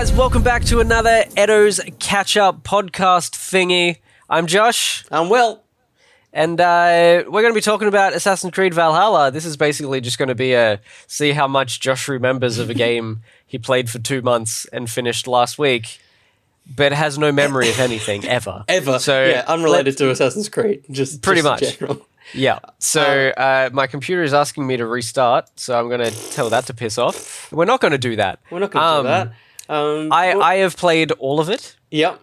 guys, welcome back to another ETTO's catch-up podcast thingy. I'm Josh. I'm Will. And we're going to be talking about Assassin's Creed Valhalla. This is basically just going to be a see how much Josh remembers of a game he played for 2 months and finished last week, but has no memory of anything, ever. So yeah, unrelated to Assassin's Creed. Just pretty just much. General. Yeah. So my computer is asking me to restart, so I'm going to tell that to piss off. We're not going to do that. We're not going to do that. I have played all of it. Yep.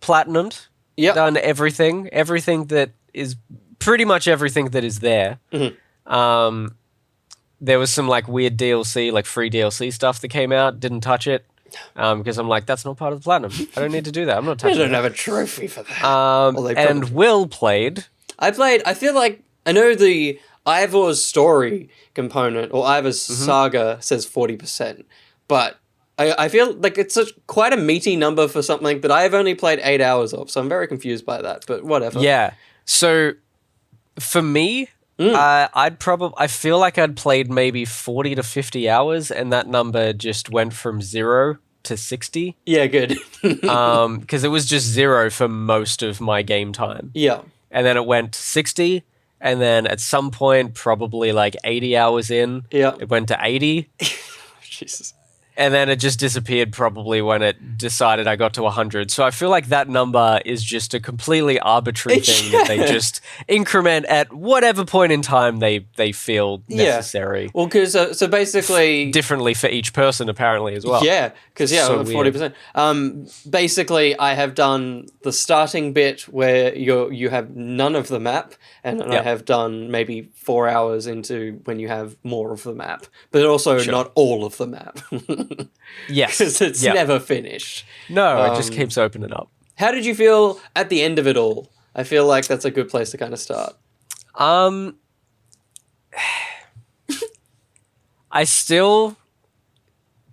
Platinumed. Yep. Done everything. Everything that is pretty much everything that is there. Mm-hmm. There was some like weird DLC, like free DLC stuff that came out. Didn't touch it because I'm like, that's not part of the platinum. I don't need to do that. I'm not touching it. I don't have a trophy for that. And Will played. I feel like I know the Ivor's story component or Ivor's saga says 40%, but I feel like it's quite a meaty number for something that I've only played 8 hours of, so I'm very confused by that, but whatever. Yeah. So for me, I feel like I'd played maybe 40 to 50 hours, and that number just went from 0 to 60. Yeah, good. Because it was just 0 for most of my game time. Yeah. And then it went 60, and then at some point, probably like 80 hours in, it went to 80. Jesus. And then it just disappeared probably when it decided I got to 100. So I feel like that number is just a completely arbitrary thing that they just increment at whatever point in time they feel necessary. Yeah. Well, because so basically... differently for each person apparently as well. Yeah, because 40%. Basically, I have done the starting bit where you have none of the map, and I have done maybe 4 hours into when you have more of the map, but also not all of the map. Yes. Because it's never finished. No, it just keeps opening up. How did you feel at the end of it all? I feel like that's a good place to kind of start. I still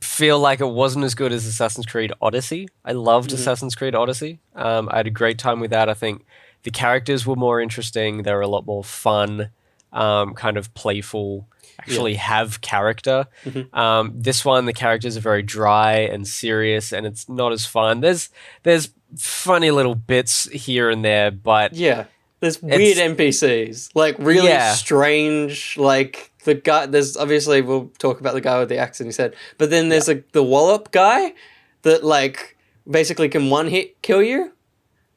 feel like it wasn't as good as Assassin's Creed Odyssey. I loved Assassin's Creed Odyssey. I had a great time with that. I think the characters were more interesting. They were a lot more fun, kind of playful, actually have character. This one, the characters are very dry and serious, and it's not as fun. There's funny little bits here and there, but there's weird NPCs, like really strange. Like the guy, there's obviously we'll talk about the guy with the axe, and he said, but then there's the wallop guy that like basically can one hit kill you.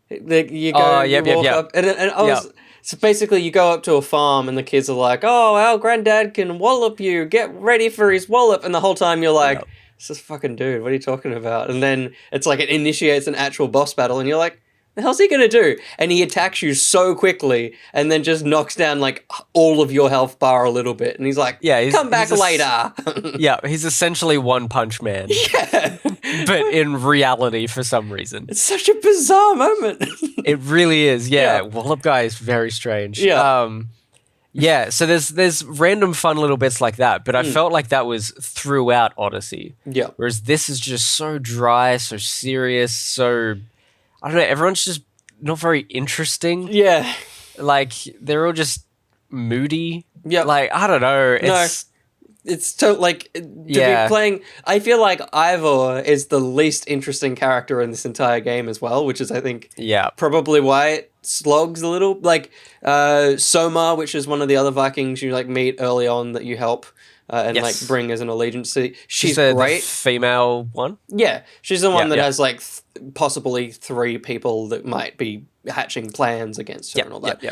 You go, walk up, and I was. So basically, you go up to a farm and the kids are like, oh, our granddad can wallop you. Get ready for his wallop. And the whole time you're like, it's this fucking dude. What are you talking about? And then it's like it initiates an actual boss battle and you're like, the hell's he going to do? And he attacks you so quickly and then just knocks down like all of your health bar a little bit. And he's like, come back later. He's essentially One Punch Man. Yeah. But in reality for some reason. It's such a bizarre moment. It really is, Wallop guy is very strange. So there's random fun little bits like that, but I felt like that was throughout Odyssey. Yeah. Whereas this is just so dry, so serious, so... I don't know, everyone's just not very interesting. Yeah. Like, they're all just moody. Yeah. Like, I don't know. It's be playing... I feel like Ivor is the least interesting character in this entire game as well, which is, I think, probably why it slogs a little. Like, Soma, which is one of the other Vikings you, like, meet early on that you help and, like, bring as an allegiance. She's great. The female one? Yeah. She's the one that has, like, possibly 3 people that might be hatching plans against her and all that.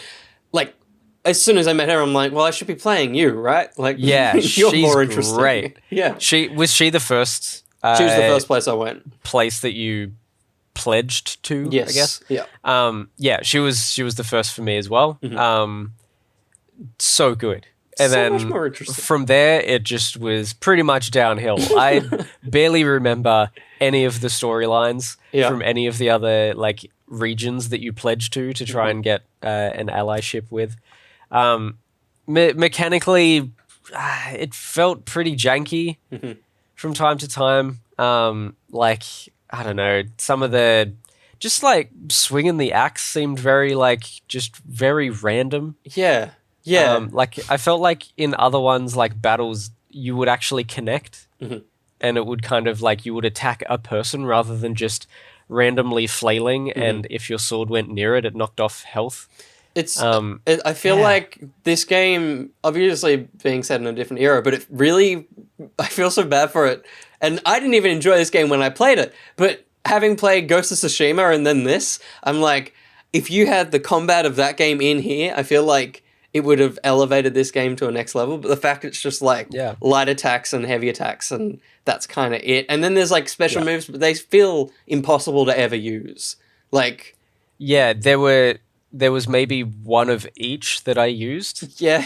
Like, as soon as I met her, I'm like, well, I should be playing you, right? Like, you're she's more interesting. Great. Yeah. Was she the first? She was the first place I went. Place that you pledged to, I guess? Yeah. She was the first for me as well. So good. And then much more interesting. From there, it just was pretty much downhill. I barely remember any of the storylines from any of the other like regions that you pledged to try and get an allyship with. Mechanically, it felt pretty janky from time to time. Like, I don't know, some of the... Just like swinging the axe seemed very like just very random. Yeah. Like I felt like in other ones like battles you would actually connect and it would kind of like you would attack a person rather than just randomly flailing, and if your sword went near it, it knocked off health. I feel like this game, obviously being set in a different era, but it really, I feel so bad for it. And I didn't even enjoy this game when I played it, but having played Ghost of Tsushima and then this, I'm like, if you had the combat of that game in here, I feel like it would have elevated this game to a next level. But the fact it's just like light attacks and heavy attacks, and that's kind of it. And then there's like special moves, but they feel impossible to ever use. Like, there was maybe one of each that I used. Yeah.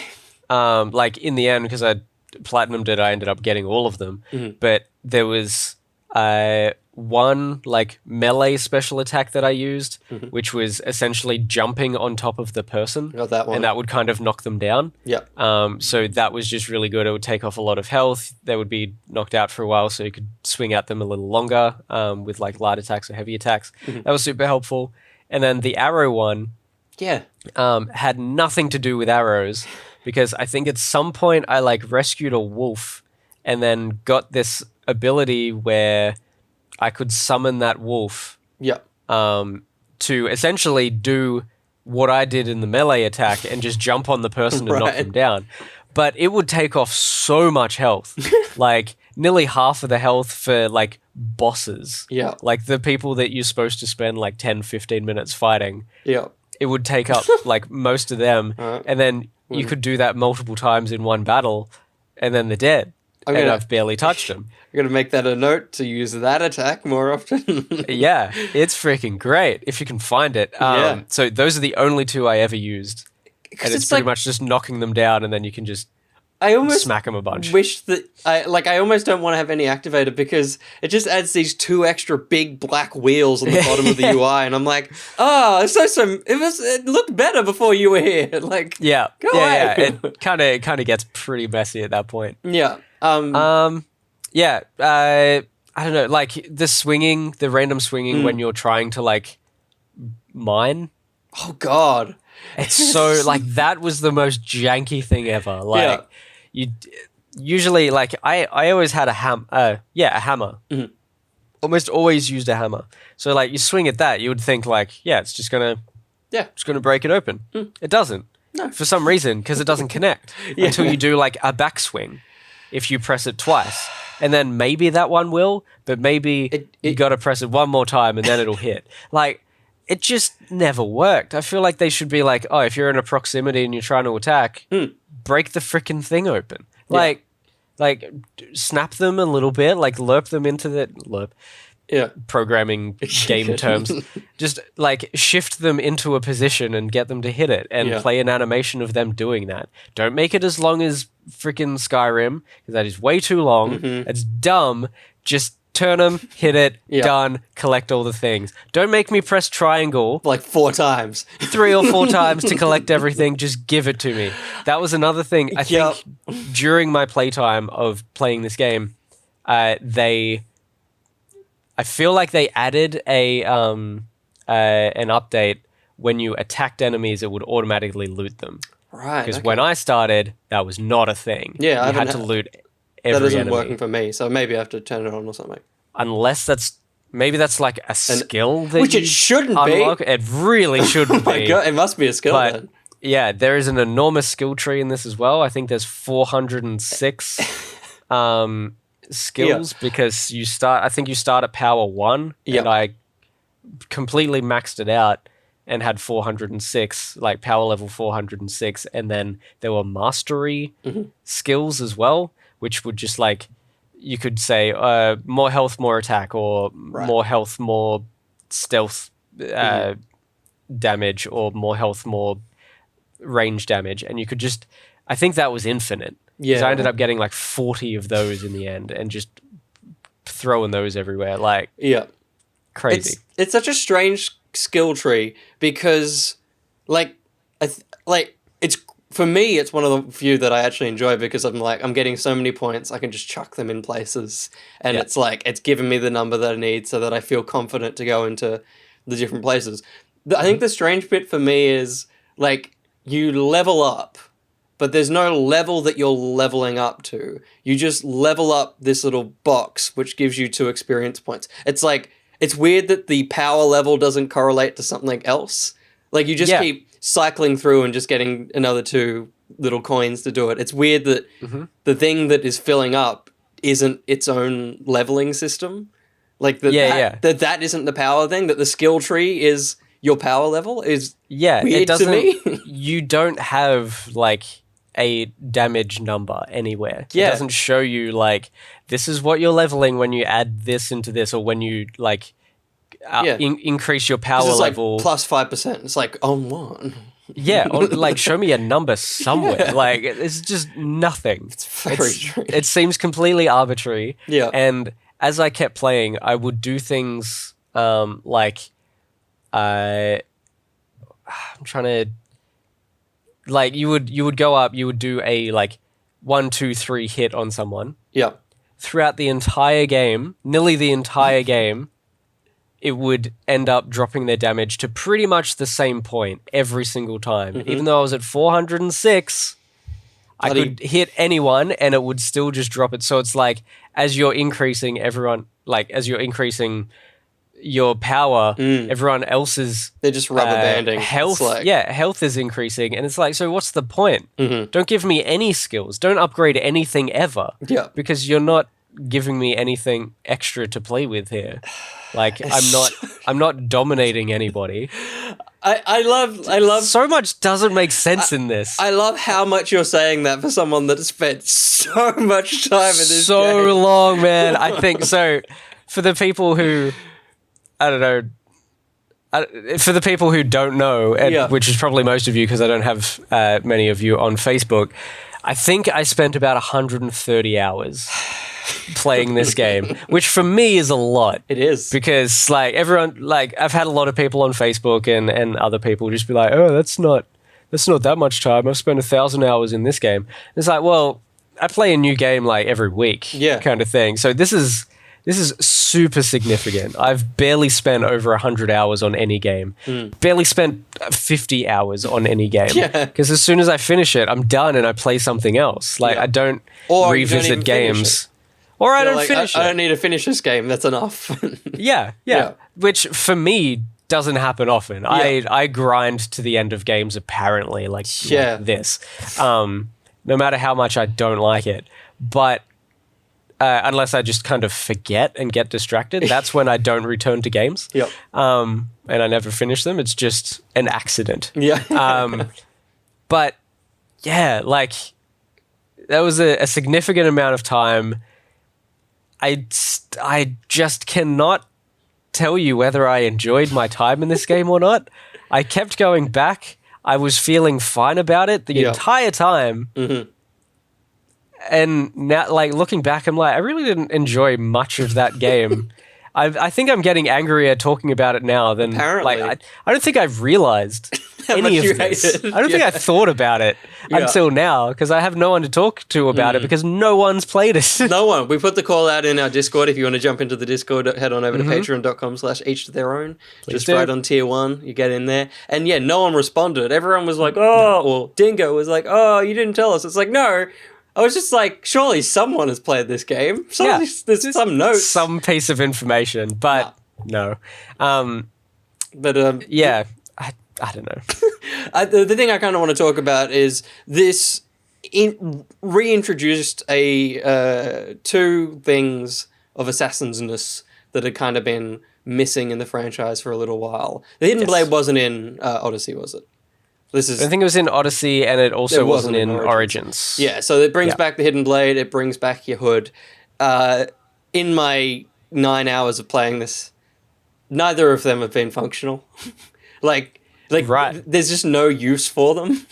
Like in the end, because I platinumed it, I ended up getting all of them. But there was one like melee special attack that I used, which was essentially jumping on top of the person. Got that one. And that would kind of knock them down. Yeah. So that was just really good. It would take off a lot of health. They would be knocked out for a while, so you could swing at them a little longer with like light attacks or heavy attacks. That was super helpful. And then the arrow one had nothing to do with arrows, because I think at some point I like rescued a wolf and then got this ability where I could summon that wolf to essentially do what I did in the melee attack and just jump on the person and knock them down. But it would take off so much health, like nearly half of the health for like bosses. Yeah. Like the people that you're supposed to spend like 10, 15 minutes fighting. Yeah. It would take up like most of them. And then you could do that multiple times in one battle, and then they're dead. I've barely touched them. I'm going to make that a note to use that attack more often. Yeah, it's freaking great if you can find it. So those are the only two I ever used. And it's pretty much just knocking them down, and then you can just smack them a bunch. Wish that I almost don't want to have any activator, because it just adds these 2 extra big black wheels on the bottom of the UI, and I'm like, it looked better before you were here. Like, go away. It kind of gets pretty messy at that point. Yeah. I don't know, like the random swinging when you're trying to like mine. Oh God. It's so like that was the most janky thing ever. Like you usually like I always had a hammer. Almost always used a hammer. So like you swing at that, you would think like, it's just gonna break it open. It doesn't. No. For some reason, because it doesn't connect until you do like a backswing. If you press it twice, and then maybe that one will, but maybe you got to press it one more time and then it'll hit. Like, it just never worked. I feel like they should be like, if you're in a proximity and you're trying to attack, break the freaking thing open. Like snap them a little bit, like lerp them into the lerp. Yeah. Programming game terms. Just like shift them into a position and get them to hit it, and play an animation of them doing that. Don't make it as long as freaking Skyrim, because that is way too long. It's dumb. Just turn them, hit it, done, collect all the things. Don't make me press triangle like 4 times. 3 or 4 times to collect everything. Just give it to me. That was another thing. I think during my playtime of playing this game, I feel like they added an update when you attacked enemies, it would automatically loot them. Right. Because when I started, that was not a thing. Yeah, you had to loot every that isn't enemy. working for me, so maybe I have to turn it on or something. Unless that's like a skill that which it shouldn't unlock. be. It really shouldn't be. Oh my God, it must be a skill then. Yeah, there is an enormous skill tree in this as well. I think there's 406 skills because you start at power 1 and I completely maxed it out and had 406, like power level 406, and then there were mastery skills as well, which would just like, you could say more health, more attack, or more health, more stealth damage, or more health, more range damage, and you could just, I think that was infinite. Yeah, I ended up getting like 40 of those in the end, and just throwing those everywhere, like crazy. It's such a strange skill tree because, like, it's for me, it's one of the few that I actually enjoy because I'm getting so many points, I can just chuck them in places, and it's like it's giving me the number that I need so that I feel confident to go into the different places. I think the strange bit for me is like you level up. but there's no level that you're leveling up to. You just level up this little box, which gives you 2 experience points. It's like, it's weird that the power level doesn't correlate to something else. Like, you just keep cycling through and just getting another 2 little coins to do it. It's weird that the thing that is filling up isn't its own leveling system. Like, that isn't the power thing, that the skill tree is your power level is weird it doesn't, to me. You don't have, like, a damage number anywhere. It doesn't show you, like, this is what you're leveling when you add this into this, or when you, like, increase your power level. Like plus 5%. It's like, on one. Or, like, show me a number somewhere. Like, it's just nothing. It's very strange. It seems completely arbitrary. Yeah. And as I kept playing, I would do things like, I'm trying to, like, you would go up, you would do a, like, 1, 2, 3 hit on someone. Yeah. Throughout the entire game, nearly the entire game, it would end up dropping their damage to pretty much the same point every single time. Even though I was at 406, I could hit anyone and it would still just drop it. So it's like, as you're increasing your power, everyone else's they're just rubber banding health. Health is increasing, and it's like, so what's the point? Don't give me any skills. Don't upgrade anything ever. Yeah, because you're not giving me anything extra to play with here. Like, I'm not dominating anybody. I love so much doesn't make sense in this. I love how much you're saying that for someone that has spent so much time in this so game. long, man. I think so. For the people who, I don't know, for the people who don't know, which is probably most of you because I don't have many of you on Facebook, I think I spent about 130 hours playing this game, which for me is a lot. It is. Because, like, everyone, like, I've had a lot of people on Facebook and other people just be like, oh, that's not that much time. I've spent 1,000 hours in this game. And it's like, well, I play a new game, like, every week, kind of thing. So this is super significant. I've barely spent over 100 hours on any game. Barely spent 50 hours on any game. Because as soon as I finish it, I'm done and I play something else. Like, I don't revisit games. Or I don't finish it. I don't need to finish this game. That's enough. Yeah. Which, for me, doesn't happen often. I grind to the end of games, apparently, like this. No matter how much I don't like it. But unless I just kind of forget and get distracted, that's when I don't return to games. And I never finish them. It's just an accident. But, yeah, like, that was a significant amount of time. I just cannot tell you whether I enjoyed my time in this game or not. I kept going back. I was feeling fine about it the entire time. And now, like, looking back, I'm like, I really didn't enjoy much of that game. I think I'm getting angrier talking about it now than, apparently. Like, I don't think I've realized any of this. I don't think I thought about it until now, because I have no one to talk to about it because no one's played it. No one. We put the call out in our Discord. If you want to jump into the Discord, head on over to patreon.com/each to their own. Just right on tier 1, you get in there. And yeah, no one responded. Everyone was like, oh, well, Dingo was like, oh, you didn't tell us. It's like, no. I was just like, surely someone has played this game. There's some notes. Some piece of information, but no. I don't know. The thing I kind of want to talk about is this reintroduced 2 things of assassins-ness that had kind of been missing in the franchise for a little while. The Hidden Blade wasn't in Odyssey, was it? I think it was in Odyssey, and it also wasn't in Origins. Yeah, so it brings back the Hidden Blade, it brings back your hood. In my 9 hours of playing this, neither of them have been functional. like there's just no use for them.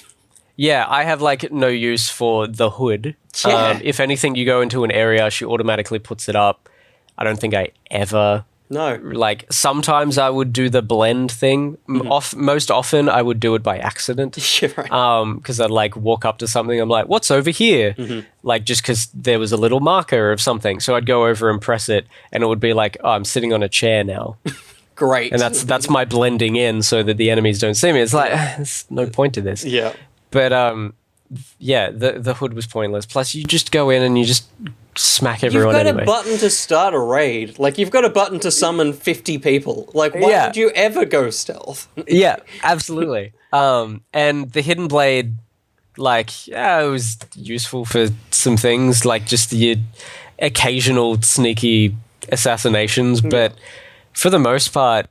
Yeah, I have, like, no use for the hood. If anything, you go into an area, she automatically puts it up. I don't think I ever... No. Like, sometimes I would do the blend thing. Most often, I would do it by accident. Because I'd, like, walk up to something. I'm like, what's over here? Like, just because there was a little marker of something. So I'd go over and press it, and it would be like, oh, I'm sitting on a chair now. Great. And that's my blending in so that the enemies don't see me. It's like, there's no point to this. Yeah. But, yeah, the hood was pointless. Plus, you just go in and you just smack You've everyone got anyway. a button to start a raid. Like, you've got a button to summon 50 people. Like, why Yeah. would you ever go stealth? Yeah, absolutely. And the hidden blade, like, yeah, it was useful for some things, like just the occasional sneaky assassinations. But for the most part,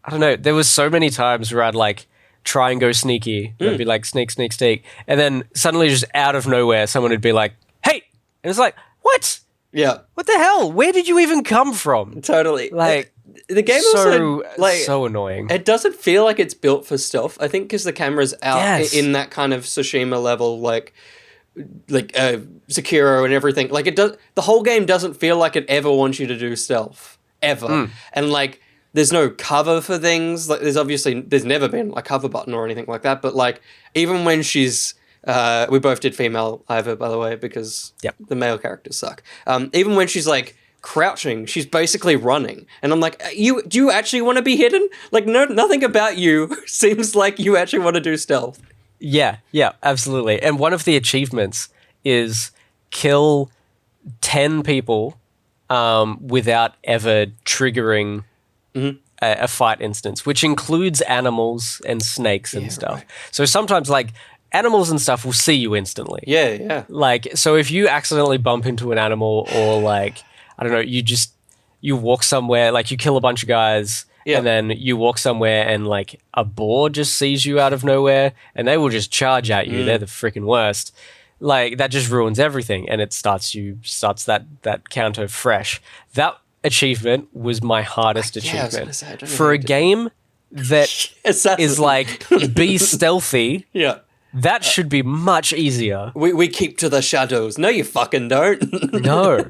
I don't know. There was so many times where I'd like try and go sneaky. I'd be like sneak, sneak, sneak, and then suddenly, just out of nowhere, someone would be like, "Hey!" And it's like, "What? Yeah, What the hell? Where did you even come from?" totally. Like, the game also, like, so annoying. it doesn't feel like it's built for stealth. I think because the camera's out Yes. in that kind of Tsushima level, like Sekiro and everything. Like, it does. The whole game doesn't feel like it ever wants you to do stealth ever, and like, there's no cover for things. Like, there's never been a cover button or anything like that. But like, even when she's we both did female Iva, by the way, because the male characters suck. Even when she's like crouching, she's basically running, and I'm like, do you actually want to be hidden? Like, no, nothing about you seems like you actually want to do stealth. Yeah, absolutely. And one of the achievements is kill 10 people without ever triggering a fight instance, which includes animals and snakes and stuff. Right. So sometimes, like, animals and stuff will see you instantly. Yeah. Like, so if you accidentally bump into an animal, or like, I don't know, you walk somewhere, like you kill a bunch of guys, and then you walk somewhere and like a boar just sees you out of nowhere and they will just charge at you. They're the freaking worst. Like, that just ruins everything, and it starts that counter fresh. That achievement was my hardest achievement for a game that is like, be stealthy. Yeah. That should be much easier. We keep to the shadows. No, you fucking don't. No.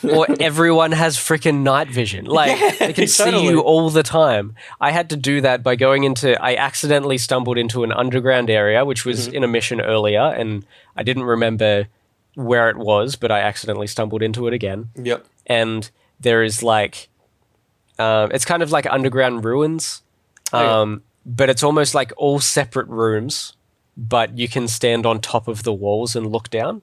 Or everyone has freaking night vision. Like, they can see you all the time. I had to do that by I accidentally stumbled into an underground area, which was in a mission earlier, and I didn't remember where it was, but I accidentally stumbled into it again. Yep. And there is like, it's kind of like underground ruins, but it's almost like all separate rooms, but you can stand on top of the walls and look down.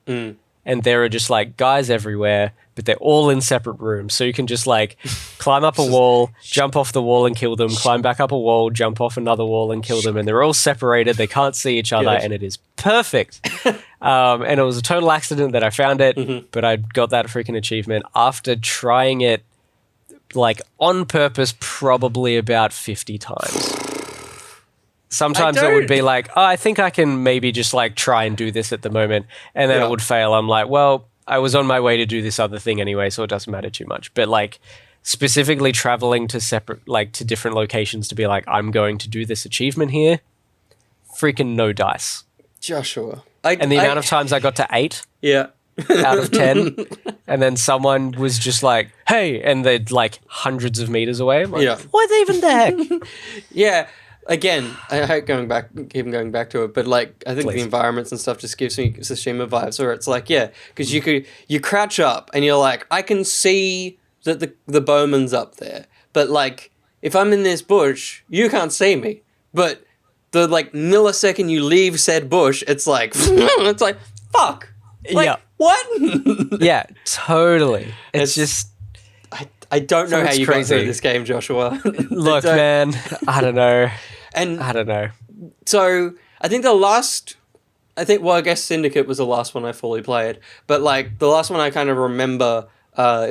And there are just like guys everywhere, but they're all in separate rooms. So you can just like climb up a wall, jump off the wall and kill them, climb back up a wall, jump off another wall and kill them. And they're all separated. They can't see each other, and it is perfect. And it was a total accident that I found it, but I got that freaking achievement after trying it like on purpose probably about 50 times. Sometimes it would be like, oh, I think I can maybe just like try and do this at the moment. And then it would fail. I'm like, well, I was on my way to do this other thing anyway, so it doesn't matter too much. But like, specifically traveling to different locations to be like, I'm going to do this achievement here, freaking no dice. Joshua. And the amount of times I got to 8 out of 10, and then someone was just like, hey, and they're like hundreds of meters away. I'm like, what even the heck? Yeah. Again, I hate keep going back to it, but like, I think the environments and stuff just gives me Tsushima vibes, where it's like, because you crouch up and you're like, I can see that the bowman's up there, but like, if I'm in this bush, you can't see me. But the like millisecond you leave said bush, it's like, fuck. Like, what? Yeah, totally. It's just, I don't know how you got through this game, Joshua. Look, man, I don't know. And I don't know. So I think I guess Syndicate was the last one I fully played, but like the last one I kind of remember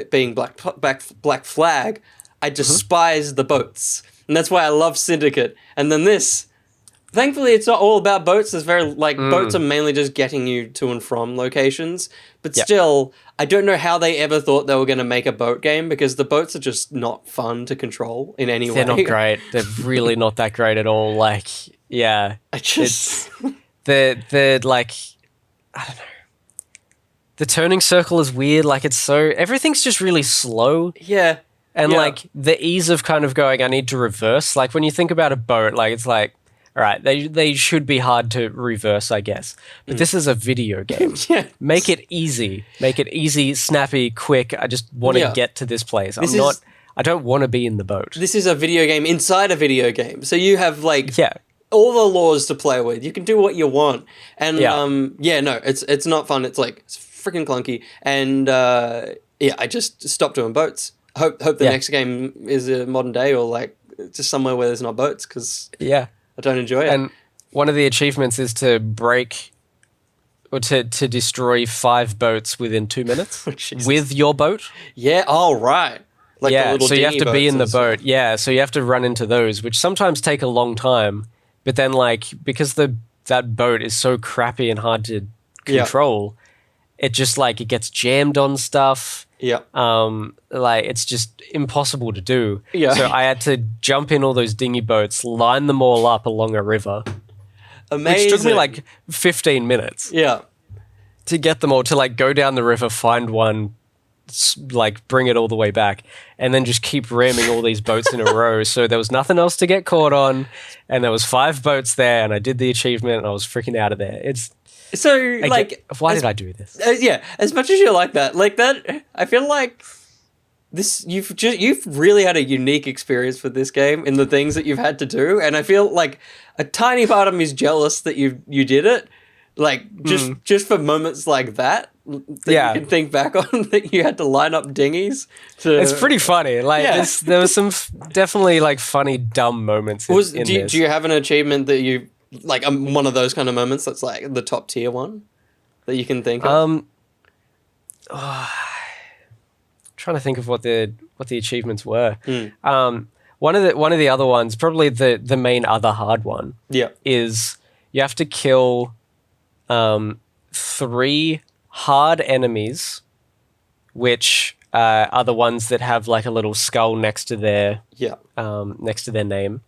being Black Flag. I despise the boats, and that's why I love Syndicate. And then this, thankfully, it's not all about boats. It's very like boats are mainly just getting you to and from locations, but still, I don't know how they ever thought they were going to make a boat game, because the boats are just not fun to control in any way. They're not great. They're really not that great at all. Like, yeah. They're like, I don't know. The turning circle is weird. Like, everything's just really slow. Yeah. And like the ease of kind of going, I need to reverse. Like, when you think about a boat, like, it's like, all right, they should be hard to reverse, I guess. But this is a video game. Make it easy. Make it easy, snappy, quick. I just want to get to this place. I don't want to be in the boat. This is a video game inside a video game. So you have like all the laws to play with. You can do what you want, and Yeah. no, it's not fun. It's like it's freaking clunky, and I just stopped doing boats. Hope the Yeah. next game is a modern day or like just somewhere where there's not boats because Yeah. I don't enjoy it. And one of the achievements is to break or to destroy 5 boats within 2 minutes Jesus. with your boat. Yeah. Oh, right. Like the Yeah, little so you have dinghy to be boats in the and stuff. boat. Yeah, so you have to run into those, which sometimes take a long time. But then, like, because that boat is so crappy and hard to Yeah. control, it just like it gets jammed on stuff. Yeah. Like it's just impossible to do. Yeah. So I had to jump in all those dinghy boats, line them all up along a river, Amazing. which took me like 15 minutes Yeah. to get them all to like go down the river, find one, like bring it all the way back, and then just keep ramming all these boats in a row. So there was nothing else to get caught on, and there was 5 boats there, and I did the achievement, and I was freaking out of there. It's So like, why did I do this? yeah, as much as you like that, I feel like this you've really had a unique experience with this game in the things that you've had to do, and I feel like a tiny part of me is jealous that you did it, like just for moments like that Yeah. you can think back on that you had to line up dinghies to. It's pretty funny. Like Yeah. there was some definitely like funny dumb moments in this. Do you have an achievement that you like one of those kind of moments that's like the top tier one that you can think of? Trying to think of what the achievements were. Hmm. One of the other ones, probably the main other hard one, Yeah. is you have to kill 3 hard enemies, which are the ones that have like a little skull next to their Yeah. name,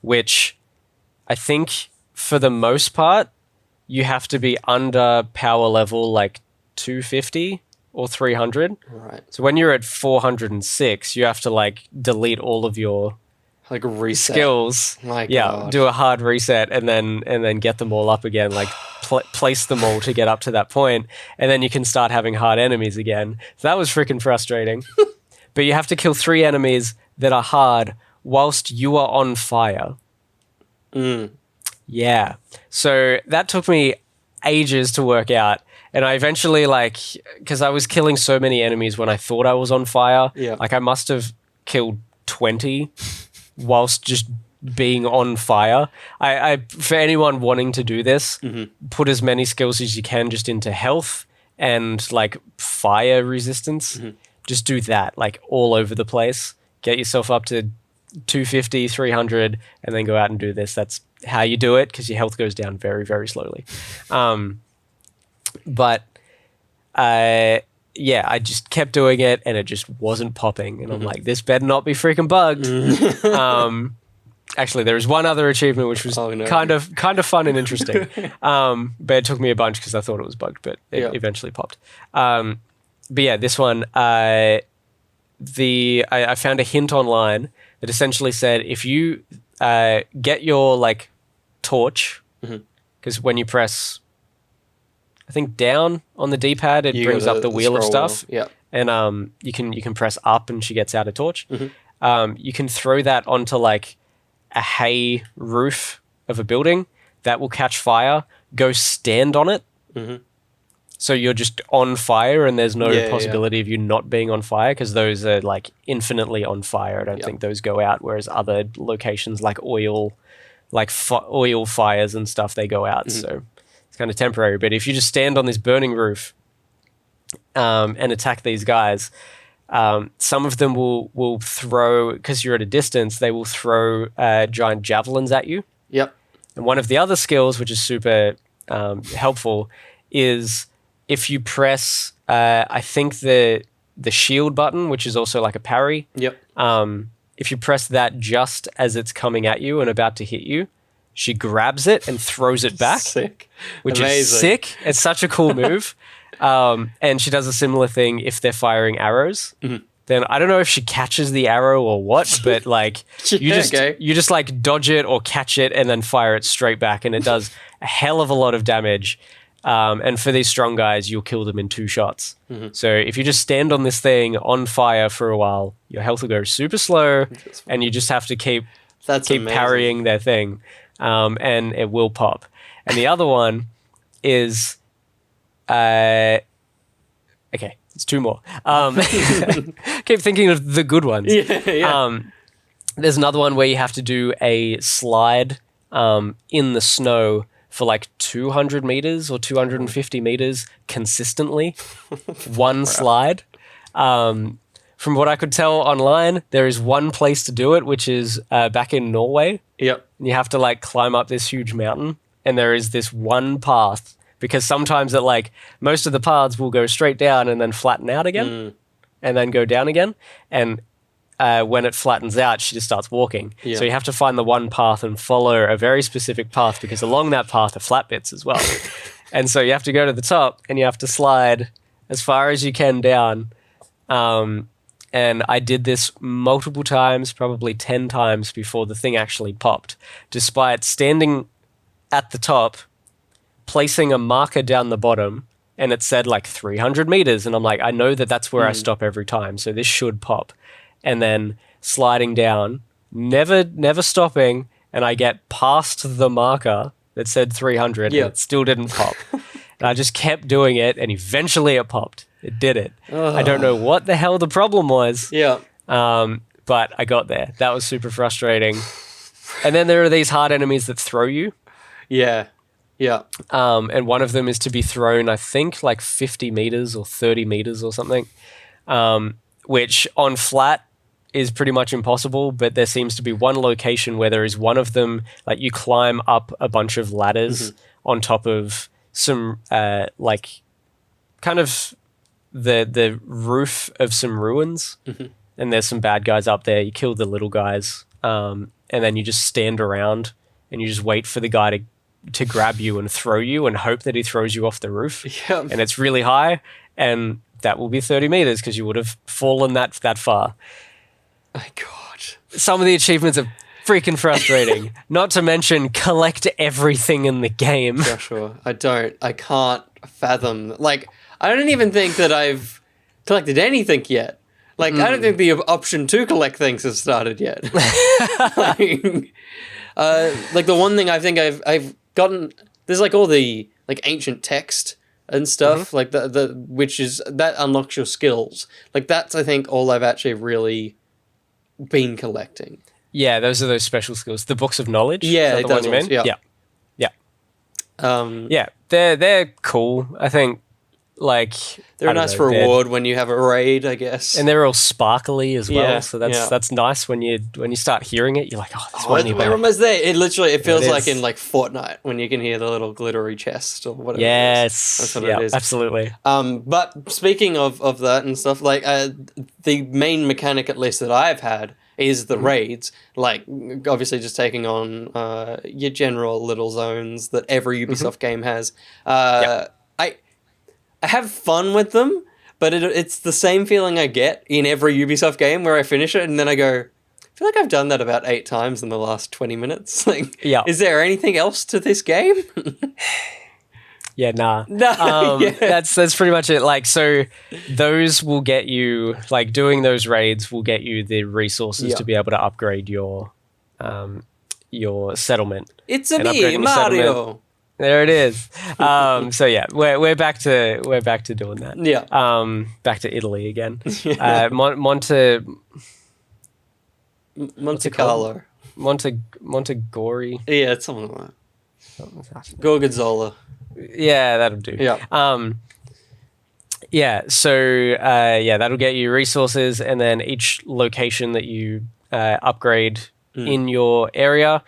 which I think for the most part you have to be under power level like 250 or 300. Right. So when you're at 406, you have to like delete all of your Like reset. skills. My Yeah, gosh. do a hard reset and then get them all up again, like place them all to get up to that point, and then you can start having hard enemies again. So that was freaking frustrating. But you have to kill 3 enemies that are hard whilst you are on fire. Yeah. So that took me ages to work out. And I eventually, like, because I was killing so many enemies when I thought I was on fire, Yeah. like I must have killed 20 whilst just being on fire. I for anyone wanting to do this, put as many skills as you can just into health and like fire resistance. Just do that, like all over the place. Get yourself up to 250, 300, and then go out and do this. That's how you do it, because your health goes down very, very slowly. But yeah, I just kept doing it, and it just wasn't popping. And I'm like, this better not be freaking bugged. Actually, there was one other achievement which was kind of fun and interesting. But it took me a bunch because I thought it was bugged, but it eventually popped. But yeah, this one, I found a hint online that essentially said if you get your like torch, because when you press, I think down on the D-pad, it brings up the wheel of stuff. Yeah. And you can press up and she gets out a torch. You can throw that onto like a hay roof of a building that will catch fire. Go stand on it. So you're just on fire and there's no possibility of you not being on fire, because those are like infinitely on fire. I don't think those go out, whereas other locations like oil, like oil fires and stuff, they go out. So it's kind of temporary. But if you just stand on this burning roof and attack these guys, some of them will throw, because you're at a distance, they will throw giant javelins at you. Yep. And one of the other skills, which is super helpful, is if you press, I think the shield button, which is also like a parry. Yep. If you press that just as it's coming at you and about to hit you, she grabs it and throws it back. Sick. Which Amazing. is sick. It's such a cool move. And she does a similar thing if they're firing arrows. Then I don't know if she catches the arrow or what, but like you just like dodge it or catch it and then fire it straight back, and it does a hell of a lot of damage. And for these strong guys, you'll kill them in 2 shots. So if you just stand on this thing on fire for a while, your health will go super slow, and you just have to keep amazing. parrying their thing. and it will pop. And the other one is, okay, it's two more. Keep thinking of the good ones. Yeah. There's another one where you have to do a slide in the snow for like 200 meters or 250 meters consistently. One slide. From what I could tell online, there is one place to do it, which is back in Norway. Yep. You have to like climb up this huge mountain, and there is this one path, because sometimes most of the paths will go straight down and then flatten out again, and then go down again. And when it flattens out, she just starts walking. Yeah. So you have to find the one path and follow a very specific path, because along that path are flat bits as well. And so you have to go to the top and you have to slide as far as you can down. And I did this multiple times, probably 10 times before the thing actually popped, despite standing at the top, placing a marker down the bottom, and it said like 300 meters. And I'm like, I know that that's where I stop every time, so this should pop. And then sliding down, never stopping, and I get past the marker that said 300, and it still didn't pop. And I just kept doing it, and eventually it popped. It did it. I don't know what the hell the problem was. Yeah. But I got there. That was super frustrating. And then there are these hard enemies that throw you. Yeah. Yeah. And one of them is to be thrown, I think, like 50 meters or 30 meters or something, which on flat is pretty much impossible. But there seems to be one location where there is one of them, like you climb up a bunch of ladders on top of some, like, kind of the roof of some ruins, and there's some bad guys up there. You kill the little guys, and then you just stand around and you just wait for the guy to grab you and throw you and hope that he throws you off the roof. Yep. And it's really high, and that will be 30 meters because you would have fallen that far. My God. Some of the achievements are freaking frustrating. Not to mention collect everything in the game. Joshua, I can't fathom. Like, I don't even think that I've collected anything yet. Like, I don't think the option to collect things has started yet. Like the one thing I think I've gotten, there's like all the like ancient text and stuff, like the which is that unlocks your skills. Like that's I think all I've actually really been collecting. Yeah, those are those special skills. The books of knowledge. Yeah, the ones you mean? Yeah. Yeah, they're cool. I think like they're a nice reward when you have a raid, I guess. And they're all sparkly as well. Yeah, So that's nice when you start hearing it. You're like, oh, that's what we're almost there. It feels It like is. in like Fortnite when you can hear the little glittery chest or whatever. Yes. That's what yeah, it is. absolutely. But speaking of that and stuff, like the main mechanic, at least that I've had, is the raids. Like obviously just taking on your general little zones that every Ubisoft game has. I have fun with them, but it's the same feeling I get in every Ubisoft game where I finish it and then I go, I feel like I've done that about 8 times in the last 20 minutes. Like, is there anything else to this game? Yeah, nah. No, That's pretty much it. Like, so those will get you, like doing those raids will get you the resources to be able to upgrade your settlement. It's a And me, upgrading your Mario. settlement- There it is. So yeah, we're back to doing that. Yeah. Back to Italy again. Yeah. Monte Carlo. Montegori. Yeah, it's something like that. Gorgonzola. Yeah, that'll do. Yeah. Yeah. So that'll get you resources, and then each location that you upgrade in your area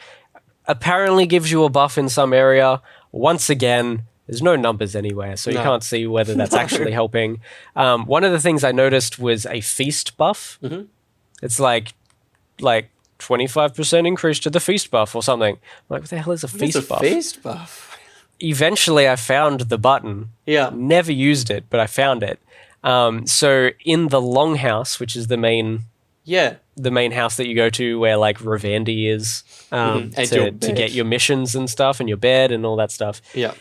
apparently gives you a buff in some area. Once again, there's no numbers anywhere, so you can't see whether that's actually helping. One of the things I noticed was a feast buff. It's like 25% increase to the feast buff or something. I'm like, what the hell is a feast buff? It's a feast buff. Eventually, I found the button. Yeah. Never used it, but I found it. So in the longhouse, which is the main house that you go to where like Ravandi is, to get your missions and stuff and your bed and all that stuff. Yeah.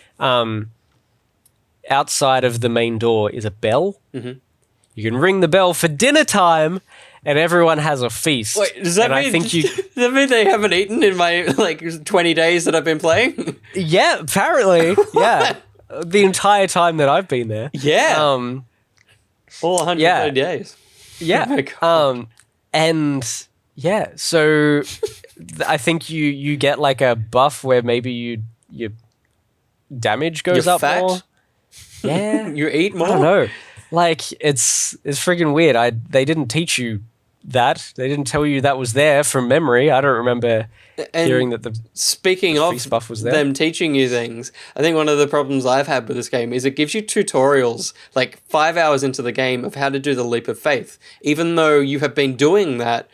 Outside of the main door is a bell. You can ring the bell for dinner time, and everyone has a feast. Wait, does that and mean? I think you, Does that mean they haven't eaten in my 20 days that I've been playing? yeah, apparently, yeah, the entire time that I've been there, Yeah, all 130 days. yeah, Oh my God. and yeah, so I think you get like a buff where maybe your damage goes You're up fat? more. Yeah, You eat more? I don't know. Like it's freaking weird. They didn't teach you that. They didn't tell you that was there from memory. I don't remember And hearing that the speaking feast of buff was there. them teaching you things, I think one of the problems I've had with this game is it gives you tutorials like 5 hours into the game of how to do the leap of faith, even though you have been doing that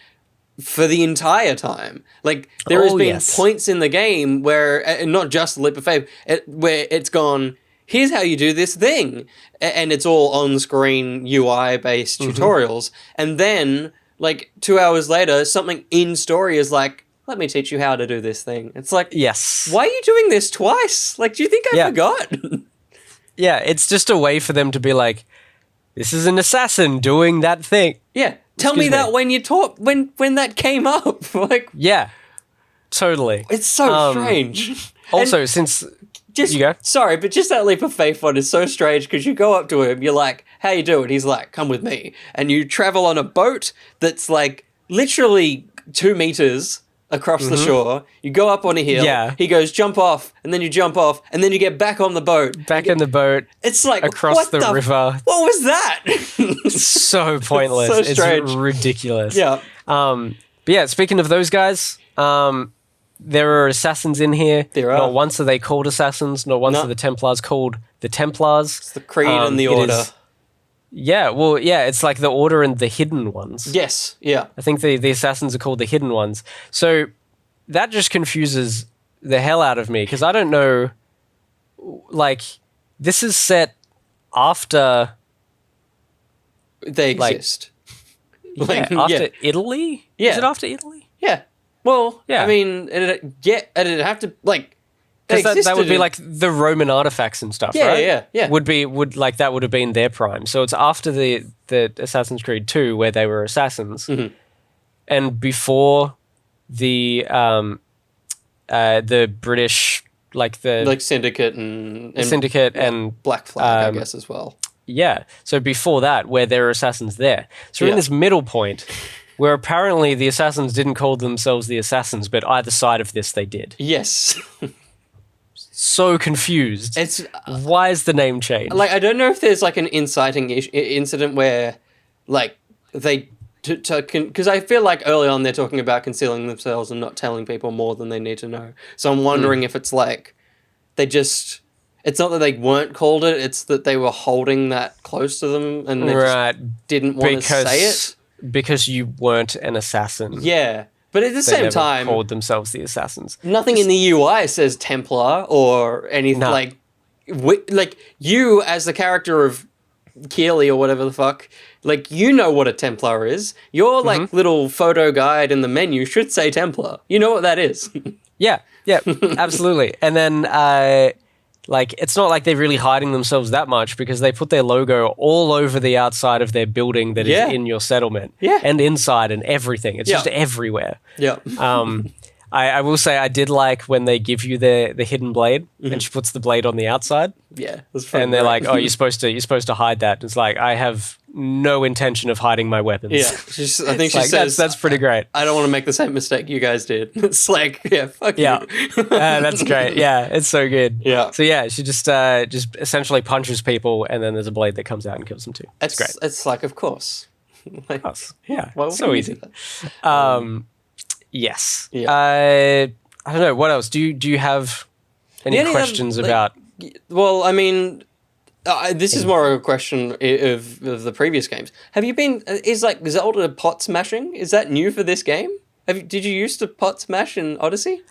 for the entire time. Like there has been points in the game where, and not just the leap of faith, where it's gone, here's how you do this thing. And it's all on-screen UI-based tutorials. And then, like, 2 hours later, something in story is like, let me teach you how to do this thing. It's like, Yes. why are you doing this twice? Like, do you think I forgot? Yeah, it's just a way for them to be like, this is an assassin doing that thing. Yeah. Tell me that when you talk, when that came up. Like, yeah, totally. it's so strange. Also, And since just you go. sorry, but just that leap of faith one is so strange because you go up to him, you're like, "How you doing?" He's like, "Come with me," and you travel on a boat that's like literally 2 meters across the shore. You go up on a hill. Yeah. He goes, "Jump off," and then you jump off, and then you get back on the boat. Back in the boat. It's like across what the river. What was that? So pointless. So strange. It's ridiculous. Yeah. But yeah, speaking of those guys, there are assassins in here. There are. Not once are they called assassins. Not once No. are the Templars called the Templars. It's the creed and the order. Yeah, well, yeah, it's like the Order and the Hidden Ones. Yes. Yeah. I think the assassins are called the Hidden Ones. So that just confuses the hell out of me because I don't know, like, this is set after... They Like, exist. Yeah, after Italy? Yeah. Is it after Italy? Yeah. Well, Yeah. I mean, it'd have to, like, they Because that would existed be in- like the Roman artifacts and stuff, Yeah, right? yeah. That would have been their prime. So it's after the Assassin's Creed 2 where they were assassins, and before the British, like the Syndicate and Syndicate and Black Flag, I guess, as well. yeah. So before that, where there are assassins there. So we're in this middle point where apparently the assassins didn't call themselves the assassins, but either side of this they did. Yes. So confused. It's Why is the name changed? like, I don't know if there's like an inciting incident where, like, they because I feel like early on they're talking about concealing themselves and not telling people more than they need to know. So I'm wondering if it's like they just. It's not that they weren't called it; it's that they were holding that close to them and they just didn't want to say it because you weren't an assassin. Yeah, but at the They same never time, called themselves the assassins. nothing in the UI says Templar or anything No. like you as the character of Keeley or whatever the fuck, like you know what a Templar is. Your like little photo guide in the menu should say Templar. You know what that is. Yeah, absolutely. And then, like, it's not like they're really hiding themselves that much because they put their logo all over the outside of their building that is in your settlement. Yeah. And inside and everything. It's just everywhere. Yeah. I will say I did like when they give you the hidden blade and she puts the blade on the outside. Yeah. That's funny, And they're right? like, "Oh, you're supposed to hide that." It's like, I have no intention of hiding my weapons. Yeah. I think she Like, says that's pretty great. I don't want to make the same mistake you guys did. It's like, yeah, fuck Yeah, you. that's great. Yeah, it's so good. Yeah. So yeah, she just essentially punches people, and then there's a blade that comes out and kills them too. It's great. It's like, of course. Like, Yeah, why would so you easy. do that? Yes. Yeah. I don't know what else. Do you have any Yeah, questions like- about? Well, I mean, this is more of a question of the previous games. Have you been? Is like Zelda pot smashing? Is that new for this game? Did you used to pot smash in Odyssey?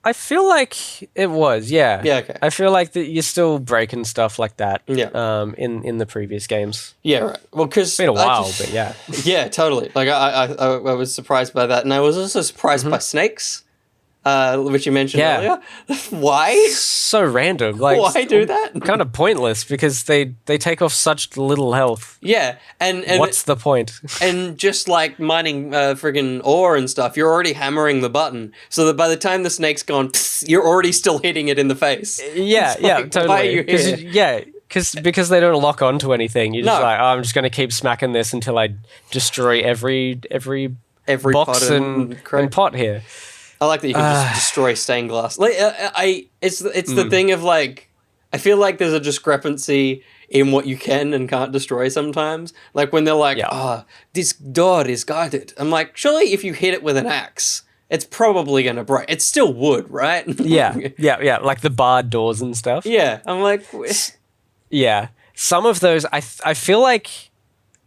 I feel like it was. Yeah. Yeah, okay. I feel like that you're still breaking stuff like that. Yeah. In the previous games. Yeah, right. Well, because It's been a while, but yeah. Yeah, totally. Like I was surprised by that, and I was also surprised by snakes. which you mentioned Yeah. earlier. Why? So random. Like, Why do that? Kind of pointless because they take off such little health. Yeah, and What's the point? and just like mining friggin' ore and stuff, you're already hammering the button, so that by the time the snake's gone, you're already still hitting it in the face. Yeah, It's yeah, like, totally. Why are you here? Because they don't lock onto anything. You're just No. like, oh, I'm just going to keep smacking this until I destroy every Every box pot and and pot here. I like that you can just destroy stained glass. Like it's the thing of like, I feel like there's a discrepancy in what you can and can't destroy sometimes. Like when they're like, this door is guarded. I'm like, surely if you hit it with an axe, it's probably gonna break. It's still wood, right? Yeah. Like the barred doors and stuff. Yeah, I'm like, Yeah. Some of those, I feel like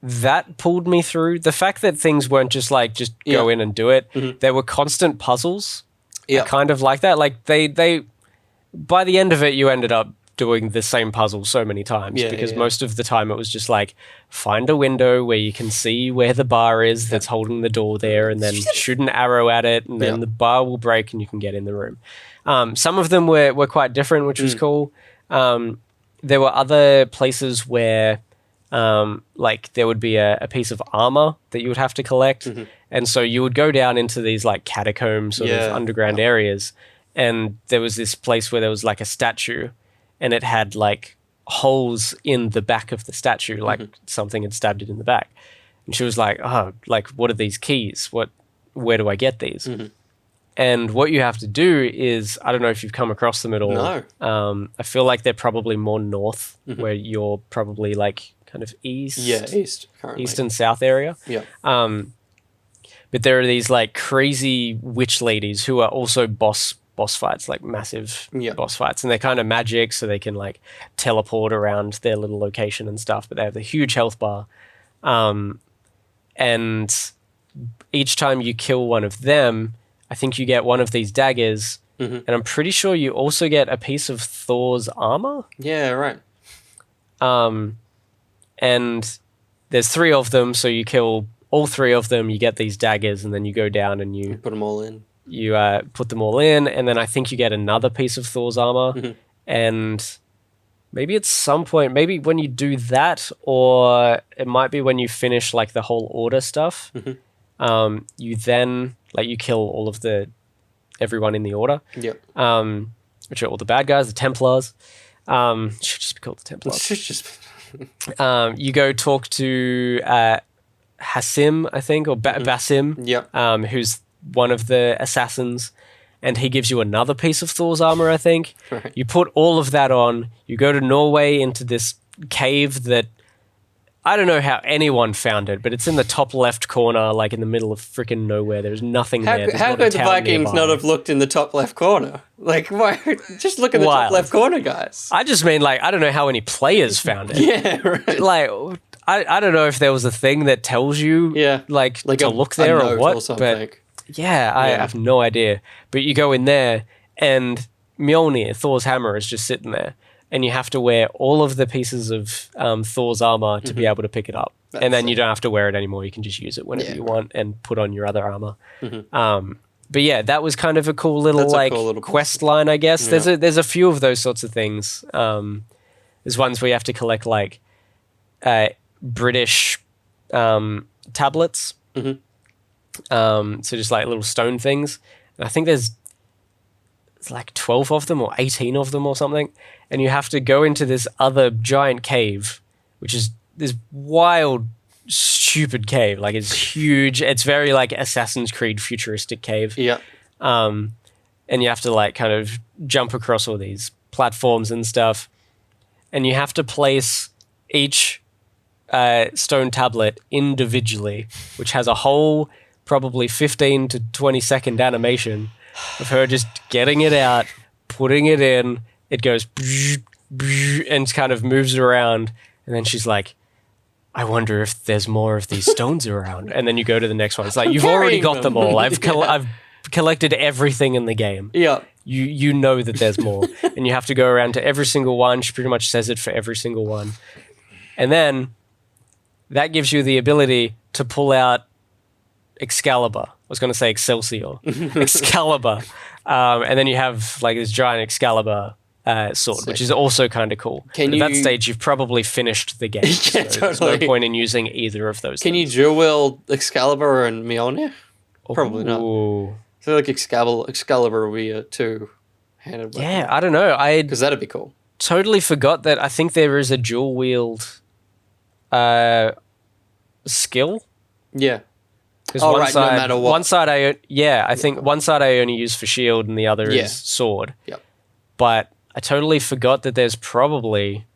that pulled me through. The fact that things weren't just like, just go in and do it. Mm-hmm. There were constant puzzles. Yeah. I kind of like that. Like they by the end of it, you ended up doing the same puzzle so many times because most of the time it was just like, find a window where you can see where the bar is that's holding the door there, and then shoot an arrow at it, and then the bar will break and you can get in the room. Some of them were quite different, which was cool. There were other places where like there would be a piece of armor that you would have to collect. And so you would go down into these like catacomb sort of underground areas. And there was this place where there was like a statue, and it had like holes in the back of the statue, like something had stabbed it in the back. And she was like, oh, like, what are these keys? Where do I get these? And what you have to do is, I don't know if you've come across them at all. No. I feel like they're probably more north, where you're probably like kind of east. Yeah, east currently. East and south area. Yeah. But there are these like crazy witch ladies who are also boss fights, like massive boss fights, and they're kind of magic, so they can like teleport around their little location and stuff. But they have the huge health bar, and each time you kill one of them, I think you get one of these daggers, and I'm pretty sure you also get a piece of Thor's armor. Yeah, right. And there's 3 of them, so you kill all 3 of them, you get these daggers, and then you go down and you put them all in. You put them all in, and then I think you get another piece of Thor's armor, and maybe at some point, maybe when you do that, or it might be when you finish like the whole order stuff, you then like you kill all of everyone in the order, which are all the bad guys, the Templars. Should just be called the Templars. You go talk to Hassim, I think, or Basim, who's one of the assassins, and he gives you another piece of Thor's armor, I think. Right. You put all of that on, you go to Norway into this cave that I don't know how anyone found it, but it's in the top left corner, like in the middle of freaking nowhere. There's nothing there. How could the Vikings not have looked in the top left corner? Like, why? Just look in the top left corner, guys. I just mean, like, I don't know how any players found it. Yeah, right. Like, I don't know if there was a thing that tells you, like to look there or what, but I have no idea. But you go in there, and Mjolnir, Thor's hammer, is just sitting there. And you have to wear all of the pieces of Thor's armor to be able to pick it up. And then you don't have to wear it anymore. You can just use it whenever you want and put on your other armor. But yeah, that was kind of a cool little quest line, I guess. Yeah. There's a few of those sorts of things. There's ones where you have to collect like British tablets. So just like little stone things. And I think there's like 12 of them or 18 of them or something. And you have to go into this other giant cave, which is this wild, stupid cave. Like, it's huge. It's very like Assassin's Creed futuristic cave. Yeah. And you have to like kind of jump across all these platforms and stuff. And you have to place each stone tablet individually, which has a whole probably 15 to 20 second animation of her just getting it out, putting it in. It goes and kind of moves around, and then she's like, I wonder if there's more of these stones around. And then you go to the next one. It's like, you've already got them all. I've collected everything in the game. Yeah. You know that there's more. And you have to go around to every single one. She pretty much says it for every single one. And then that gives you the ability to pull out Excalibur. I was going to say Excelsior. Excalibur. And then you have like this giant Excalibur sword, which is also kind of cool. But at that stage, you've probably finished the game. Yeah, so totally. There's no point in using either of those Can you things. dual wield Excalibur and Mjolnir? Probably not. Ooh. I feel like Excalibur would be a two-handed weapon. Yeah, I don't know. Because that'd be cool. Totally forgot that I think there is a dual wield skill. Yeah. Because no matter what. One side I think one side I only use for shield and the other is sword. Yep. But I totally forgot that there's probably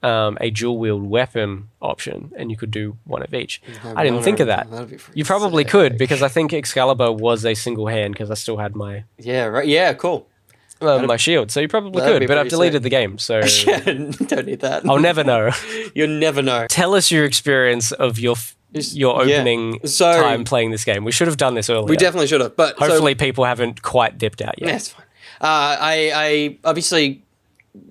a dual wield weapon option, and you could do one of each. I didn't think of that. You probably could, because I think Excalibur was a single hand, because I still had my cool. My shield, so you probably could, but I've deleted the game, so don't need that. I'll never know. You'll never know. Tell us your experience of your opening time playing this game. We should have done this earlier. We definitely should have, but hopefully people haven't quite dipped out yet. That's fine. I obviously,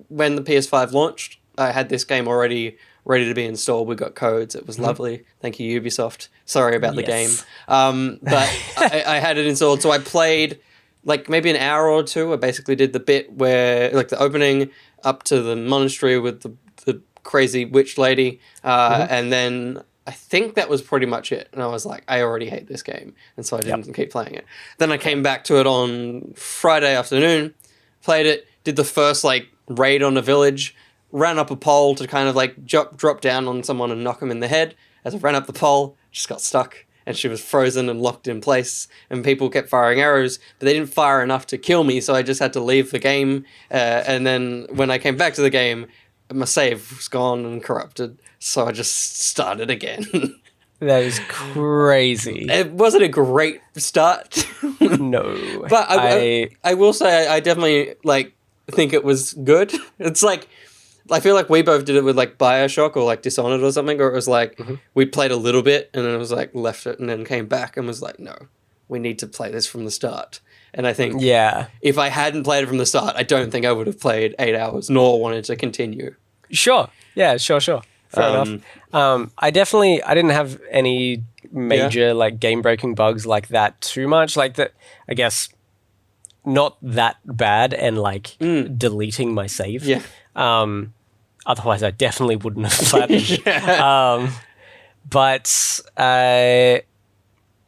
when the PS5 launched, I had this game already ready to be installed. We got codes. It was lovely. Thank you, Ubisoft. Sorry about the game. But I had it installed, so I played like maybe an hour or two. I basically did the bit where, like, the opening up to the monastery with the crazy witch lady, and then I think that was pretty much it. And I was like, I already hate this game, and so I didn't keep playing it. Then I came back to it on Friday afternoon, played it, did the first like raid on a village, ran up a pole to kind of like drop down on someone and knock him in the head. As I ran up the pole, just got stuck. And she was frozen and locked in place, and people kept firing arrows, but they didn't fire enough to kill me, so I just had to leave the game. And then when I came back to the game, my save was gone and corrupted, so I just started again. That is crazy. It wasn't a great start. No. But I will say I definitely like think it was good. It's like, I feel like we both did it with like BioShock or like Dishonored or something, or it was like we played a little bit and then it was like left it and then came back and was like, no, we need to play this from the start. And I think if I hadn't played it from the start, I don't think I would have played 8 hours nor wanted to continue. Sure. Yeah, sure. Fair enough. I didn't have any major like game breaking bugs like that too much. Like that, I guess not that bad, and like deleting my save. Yeah. Otherwise, I definitely wouldn't have platinumed. But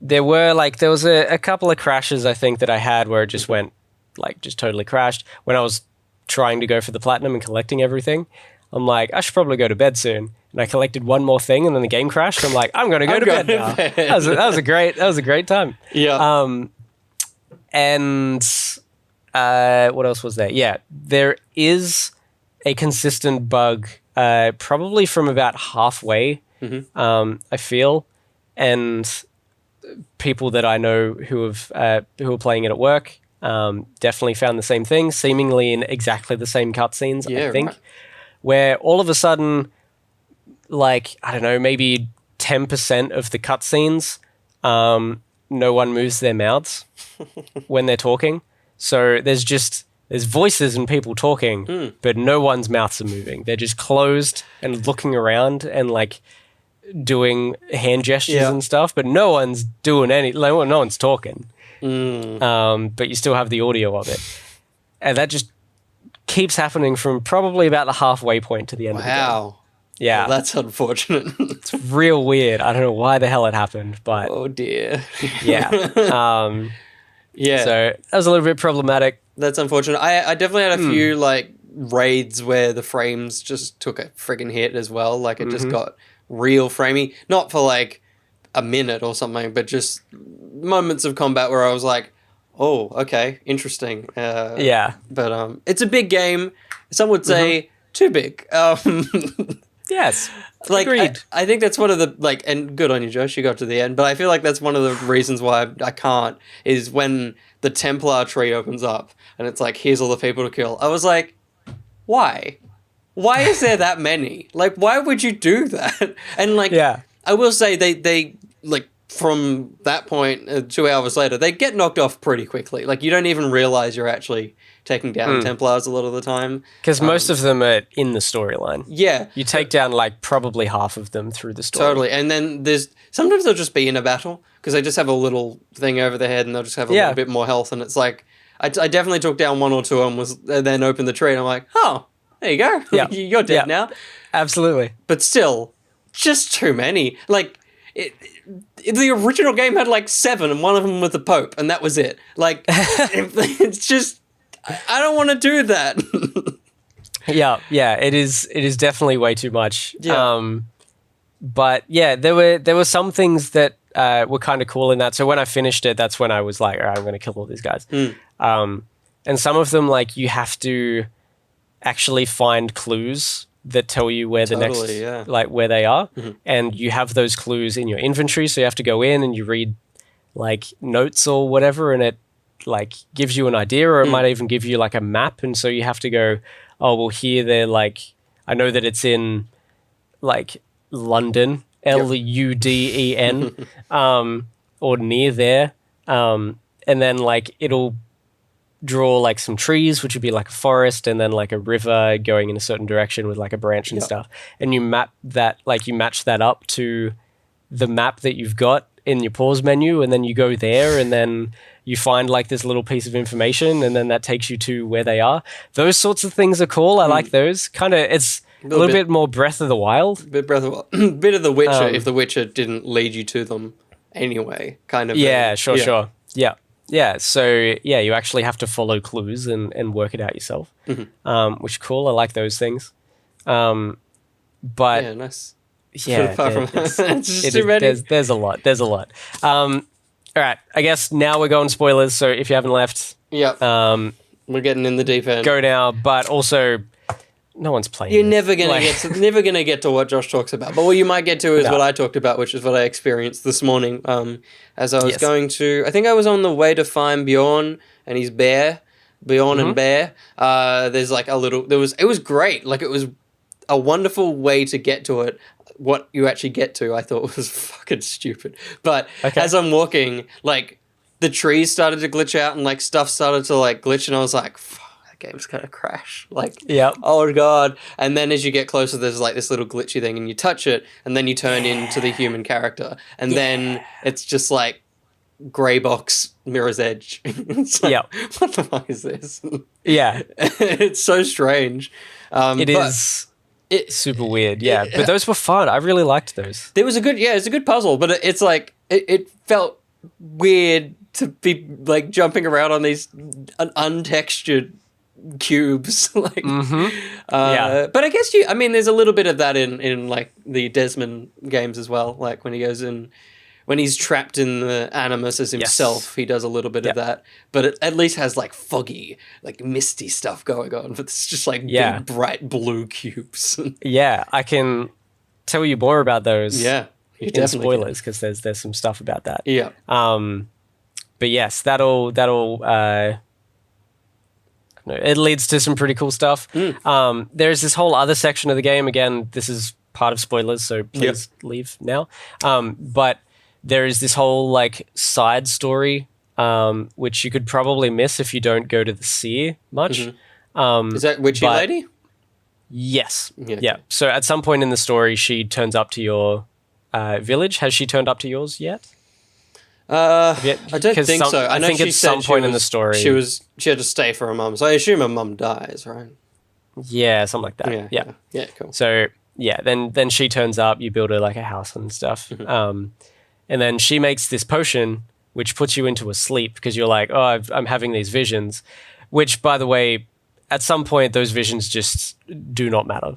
there was a couple of crashes, I think, that I had where it just went, like, just totally crashed. When I was trying to go for the platinum and collecting everything, I'm like, I should probably go to bed soon. And I collected one more thing, and then the game crashed. I'm like, I'm going to go to bed now. That was a great time. Yeah. And what else was there? Yeah, there is a consistent bug, probably from about halfway, I feel, and people that I know who are playing it at work definitely found the same thing, seemingly in exactly the same cutscenes, I think, where all of a sudden, like, I don't know, maybe 10% of the cutscenes, no one moves their mouths when they're talking. So there's voices and people talking, but no one's mouths are moving. They're just closed and looking around and like doing hand gestures and stuff, but no one's doing no one's talking. But you still have the audio of it. And that just keeps happening from probably about the halfway point to the end of the game. Wow. Yeah. Well, that's unfortunate. It's real weird. I don't know why the hell it happened, but... Oh, dear. Yeah. Yeah. So that was a little bit problematic. That's unfortunate. I definitely had a few like raids where the frames just took a friggin' hit as well. Like it just got real framey. Not for like a minute or something, but just moments of combat where I was like, oh, okay, interesting. Yeah. But it's a big game. Some would say too big. Yes. Like, agreed. I think that's one of the, like, and good on you, Josh, you got to the end, but I feel like that's one of the reasons why I can't, is when the Templar tree opens up and it's like, here's all the people to kill. I was like, why? Why is there that many? Like, why would you do that? And, like, I will say they like, from that point, 2 hours later, they get knocked off pretty quickly. Like, you don't even realize you're actually taking down Templars a lot of the time. Because most of them are in the storyline. Yeah. You take down like probably half of them through the story. Totally. And then sometimes they'll just be in a battle because they just have a little thing over their head and they'll just have a little bit more health. And it's like, I definitely took down one or two and then opened the tree and I'm like, oh, there you go. Yeah. You're dead now. Absolutely. But still, just too many. Like, the original game had like 7 and one of them was the Pope and that was it. Like, it's just, I don't want to do that. Yeah, it is definitely way too much. Yeah. But yeah, there were some things that were kind of cool in that. So when I finished it, that's when I was like, all right, I'm going to kill all these guys. And some of them, like, you have to actually find clues that tell you where like where they are, and you have those clues in your inventory. So you have to go in and you read like notes or whatever, and it like gives you an idea, or it might even give you like a map. And so you have to go, oh well, here they're like, I know that it's in like London, Luden, or near there, and then like it'll draw like some trees, which would be like a forest, and then like a river going in a certain direction with like a branch and stuff. And you map that, like you match that up to the map that you've got in your pause menu, and then you go there and then you find like this little piece of information, and then that takes you to where they are. Those sorts of things are cool. I like those. Kind of, it's a little bit more Breath of the Wild. Bit of The Witcher, if The Witcher didn't lead you to them anyway, kind of. Yeah, sure. Yeah, so yeah, you actually have to follow clues and work it out yourself, which is cool. I like those things. But yeah, nice. Yeah, it's just too many. There's a lot. All right, I guess now we're going spoilers. So if you haven't left, we're getting in the deep end. Go now. But also, no one's playing. You're never gonna get to what Josh talks about. But what you might get to is what I talked about, which is what I experienced this morning. As I was going to, I think I was on the way to find Bjorn and his bear, and Bear. There's like a little. It was great. Like it was a wonderful way to get to it. What you actually get to, I thought was fucking stupid. But as I'm walking, like the trees started to glitch out and like stuff started to like glitch, and I was like, fuck, that game's gonna crash. Like, oh god. And then as you get closer, there's like this little glitchy thing, and you touch it, and then you turn into the human character, and then it's just like grey box Mirror's Edge. It's like, what the fuck is this? Yeah. It's so strange. It's super weird, but those were fun. I really liked those. There was it's a good puzzle, but it's like it felt weird to be like jumping around on these untextured cubes, like. But I guess there's a little bit of that in like the Desmond games as well. Like when he goes in. When he's trapped in the Animus as himself, he does a little bit of that. But it at least has like foggy, like misty stuff going on. But it's just like big, bright blue cubes. Yeah, I can tell you more about those. Yeah, in spoilers, because there's some stuff about that. Yeah. But yes, that'll it leads to some pretty cool stuff. There's this whole other section of the game. Again, this is part of spoilers, so please leave now. But there is this whole like side story, which you could probably miss if you don't go to the Seer much. Is that Witchy Lady? Yes. Yeah. So at some point in the story, she turns up to your village. Has she turned up to yours yet? I don't think so. I think at some point in the story she had to stay for her mum. So I assume her mum dies, right? Yeah, something like that. Yeah, cool. So yeah, then she turns up. You build her like a house and stuff. And then she makes this potion, which puts you into a sleep because you're like, oh, I'm having these visions, which, by the way, at some point, those visions just do not matter.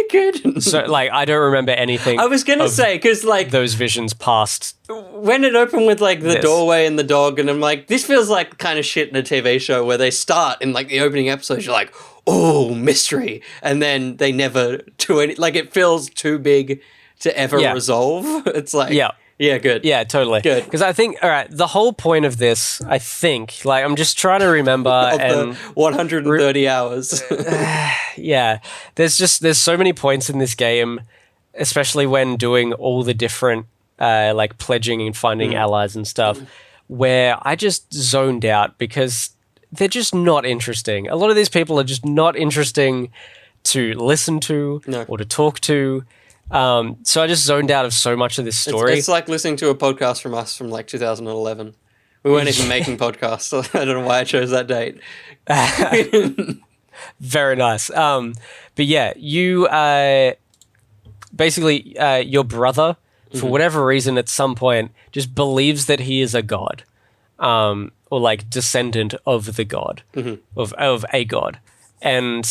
Good. So, like, I don't remember anything. I was going to say, because, like... those visions past... When it opened with, like, the doorway and the dog, and I'm like, this feels like kind of shit in a TV show where they start in, like, the opening episode, you're like, oh, mystery. And then they never do any... Like, it feels too big to ever resolve. It's like... Yeah, good. Yeah, totally. Good. Because I think, all right, the whole point of this, I think, like, I'm just trying to remember. Of the 130 hours. Yeah. There's so many points in this game, especially when doing all the different, like, pledging and finding allies and stuff, where I just zoned out because they're just not interesting. A lot of these people are just not interesting to listen to or to talk to. So I just zoned out of so much of this story. It's like listening to a podcast from us from like 2011. We weren't even making podcasts, so I don't know why I chose that date. Very nice. But yeah, you basically your brother, for whatever reason, at some point, just believes that he is a god, or like descendant of the god, of a god, and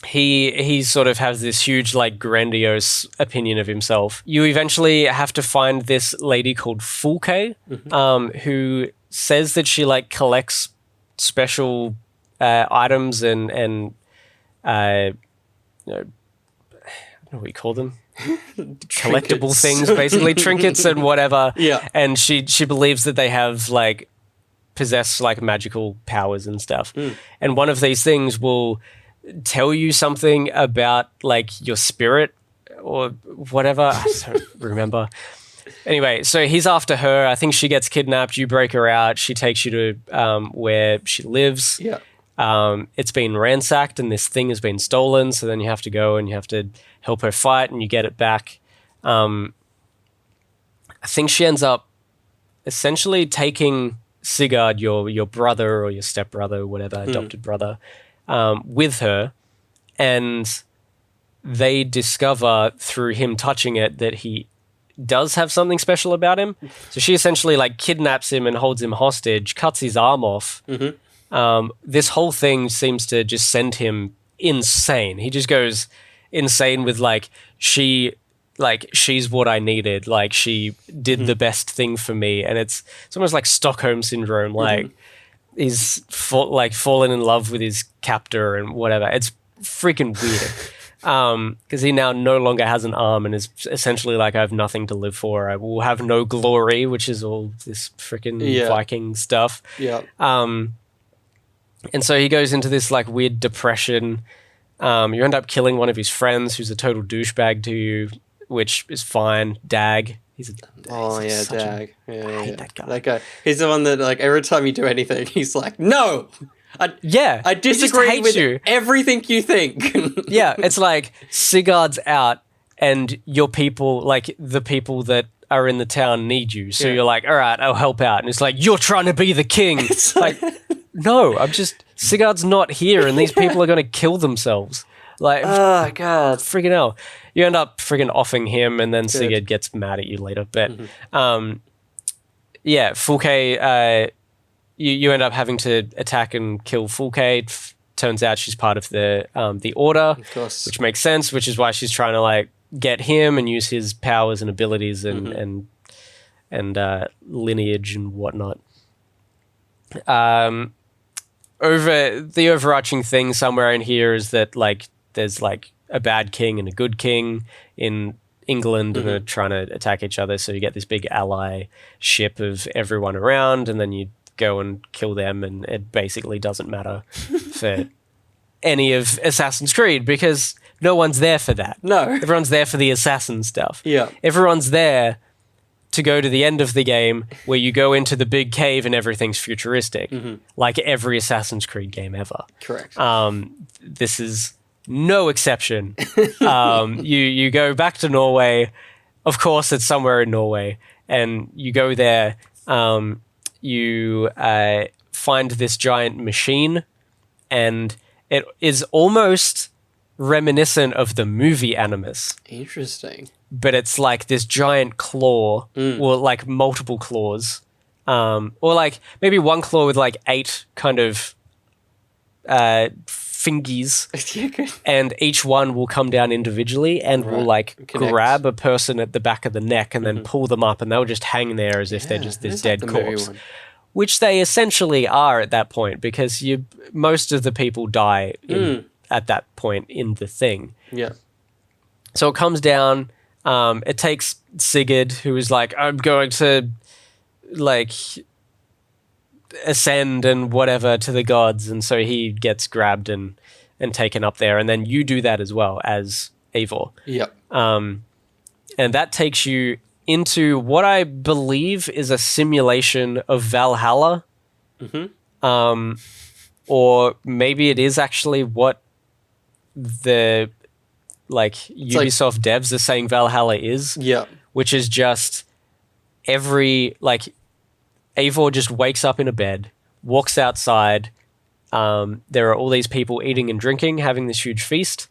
he sort of has this huge, like, grandiose opinion of himself. You eventually have to find this lady called Fulke, who says that she, like, collects special items and you know, I don't know what you call them. Collectible things, basically trinkets and whatever. Yeah. And she believes that they have, like, possess, like, magical powers and stuff. And one of these things will tell you something about, like, your spirit or whatever. I don't remember. Anyway, so he's after her. I think she gets kidnapped. You break her out. She takes you to where she lives. Yeah. It's been ransacked and this thing has been stolen. So then you have to go and you have to help her fight and you get it back. I think she ends up essentially taking Sigurd, your brother or your stepbrother, whatever, adopted brother, with her, and they discover through him touching it that he does have something special about him. So she essentially, like, kidnaps him and holds him hostage, cuts his arm off. This whole thing seems to just send him insane. He just goes insane with, like, she's what I needed. Like, she did the best thing for me. And it's almost like Stockholm syndrome. Like, he's fallen in love with his captor and whatever. It's freaking weird. Because he now no longer has an arm and is essentially like, I have nothing to live for. I will have no glory, which is all this freaking Viking stuff. Yeah. And so he goes into this, like, weird depression. You end up killing one of his friends who's a total douchebag to you, which is fine. Dag. Dag. I hate that guy. That guy. He's the one that, like, every time you do anything, he's like, no! I disagree with you. Everything you think. Yeah, it's like Sigurd's out and your people, like, the people that are in the town need you. So you're like, all right, I'll help out. And it's like, you're trying to be the king. It's like, no, Sigurd's not here and these people are going to kill themselves. Like, oh, God. Friggin' hell. You end up friggin' offing him and then Sigurd gets mad at you later. But, yeah, Fulke, you end up having to attack and kill Fulke. Turns out she's part of the Order, of course, which makes sense, which is why she's trying to, like, get him and use his powers and abilities and lineage and whatnot. Over the overarching thing somewhere in here is that, like, there's, like, a bad king and a good king in England and they're trying to attack each other. So you get this big ally ship of everyone around and then you go and kill them and it basically doesn't matter for any of Assassin's Creed because no one's there for that. No. Everyone's there for the assassin stuff. Yeah. Everyone's there to go to the end of the game where you go into the big cave and everything's futuristic, like every Assassin's Creed game ever. Correct. This is no exception. You go back to Norway. Of course, it's somewhere in Norway. And you go there. You find this giant machine. And it is almost reminiscent of the movie Animus. Interesting. But it's like this giant claw, or like multiple claws. Or like maybe one claw with like 8 kind of fingies, and each one will come down individually and will like grab a person at the back of the neck and then pull them up and they'll just hang there as if they're just this dead corpse. Which they essentially are at that point because most of the people die at that point in the thing. Yeah. So it comes down, it takes Sigurd, who is like, I'm going to like ascend and whatever to the gods, and so he gets grabbed and taken up there, and then you do that as well as Eivor. Yep. And that takes you into what I believe is a simulation of Valhalla. Or maybe it is actually what the Ubisoft devs are saying Valhalla is. Yeah. Which is just Eivor just wakes up in a bed, walks outside. There are all these people eating and drinking, having this huge feast,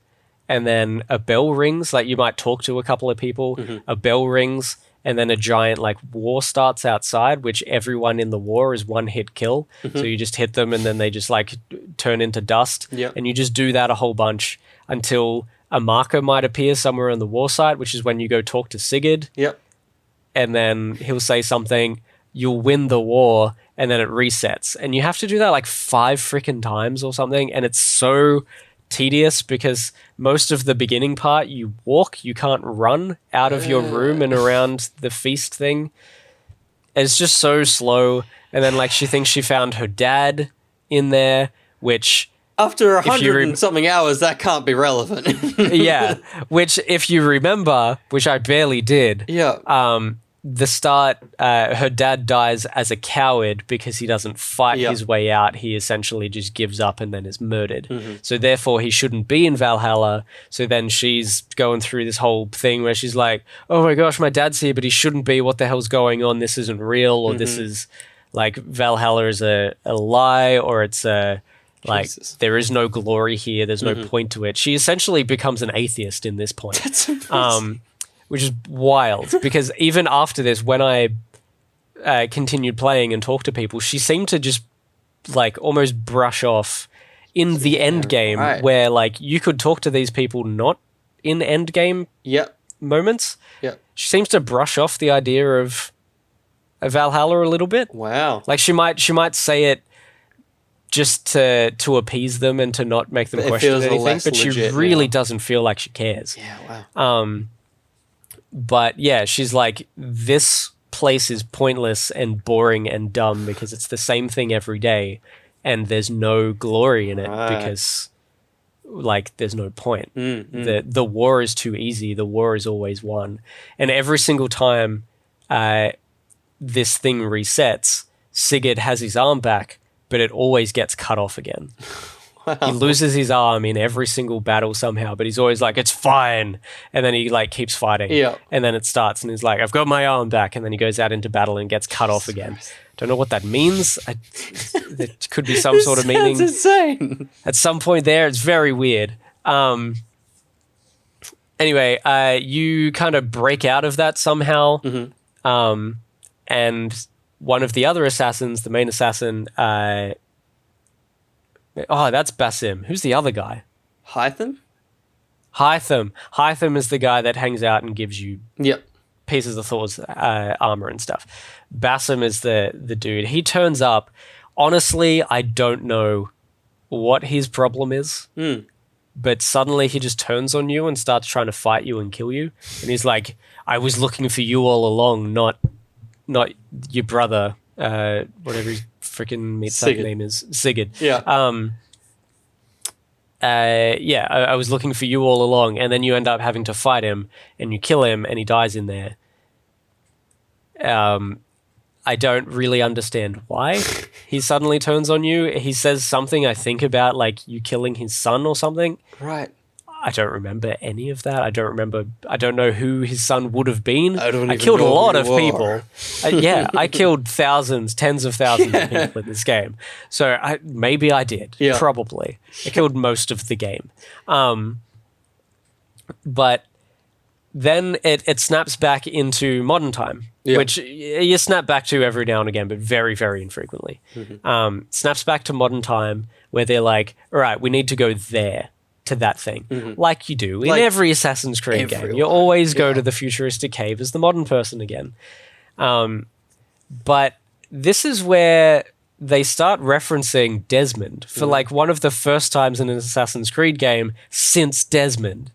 and then a bell rings. Like you might talk to a couple of people. A bell rings, and then a giant war starts outside, which everyone in the war is one hit kill. So you just hit them, and then they just turn into dust. Yep. And you just do that a whole bunch until a marker might appear somewhere on the war site, which is when you go talk to Sigurd. Yep. And then he'll say something. You'll win the war, and then it resets. And you have to do that 5 freaking times or something. And it's so tedious because most of the beginning part, you walk, you can't run out of your room and around the feast thing. It's just so slow. And then she thinks she found her dad in there, which... After 100 and something hours, that can't be relevant. Yeah, which if you remember, which I barely did... Yeah. The start, her dad dies as a coward because he doesn't fight his way out. He essentially just gives up and then is murdered. So therefore, he shouldn't be in Valhalla. So then she's going through this whole thing where she's like, oh my gosh, my dad's here, but he shouldn't be. What the hell's going on? This isn't real. Or this is Valhalla is a lie, or it's a... Jesus. There is no glory here. There's no point to it. She essentially becomes an atheist in this point. That's impressive. Which is wild because even after this, when I continued playing and talked to people, she seemed to just almost brush off in the end game where you could talk to these people not in end game moments. Yeah. She seems to brush off the idea of Valhalla a little bit. Wow. She might say it just to appease them and to not make them question anything, but she really doesn't feel like she cares. Yeah, wow. But yeah, she's like, this place is pointless and boring and dumb because it's the same thing every day and there's no glory in it because there's no point. The war is too easy. The war is always won. And every single time this thing resets, Sigurd has his arm back, but it always gets cut off again. Wow. He loses his arm in every single battle somehow, but he's always like, it's fine. And then he keeps fighting. Yeah. And then it starts and he's like, I've got my arm back. And then he goes out into battle and gets cut off again. Don't know what that means. There could be some sort of meaning. That's insane. At some point there, it's very weird. Anyway, you kind of break out of that somehow. And one of the other assassins, the main assassin, that's Basim. Who's the other guy? Hytham? Hytham. Hytham is the guy that hangs out and gives you Yep. pieces of Thor's armor and stuff. Basim is the dude. He turns up. Honestly, I don't know what his problem is, but suddenly he just turns on you and starts trying to fight you and kill you. And he's like, I was looking for you all along, not your brother, whatever his freaking meat name is, Sigurd. Yeah. I was looking for you all along, and then you end up having to fight him, and you kill him, and he dies in there. I don't really understand why he suddenly turns on you. He says something, I think, about you killing his son or something. Right. I don't remember any of that. I don't know who his son would have been. I killed a lot of people. I killed thousands, tens of thousands of people in this game. So maybe I did. Yeah. Probably. I killed most of the game. But then it snaps back into modern time, which you snap back to every now and again, but very, very infrequently. Snaps back to modern time where they're like, all right, we need to go there. To that thing, like you do in every Assassin's Creed game. You always go to the futuristic cave as the modern person again. But this is where they start referencing Desmond for one of the first times in an Assassin's Creed game since Desmond.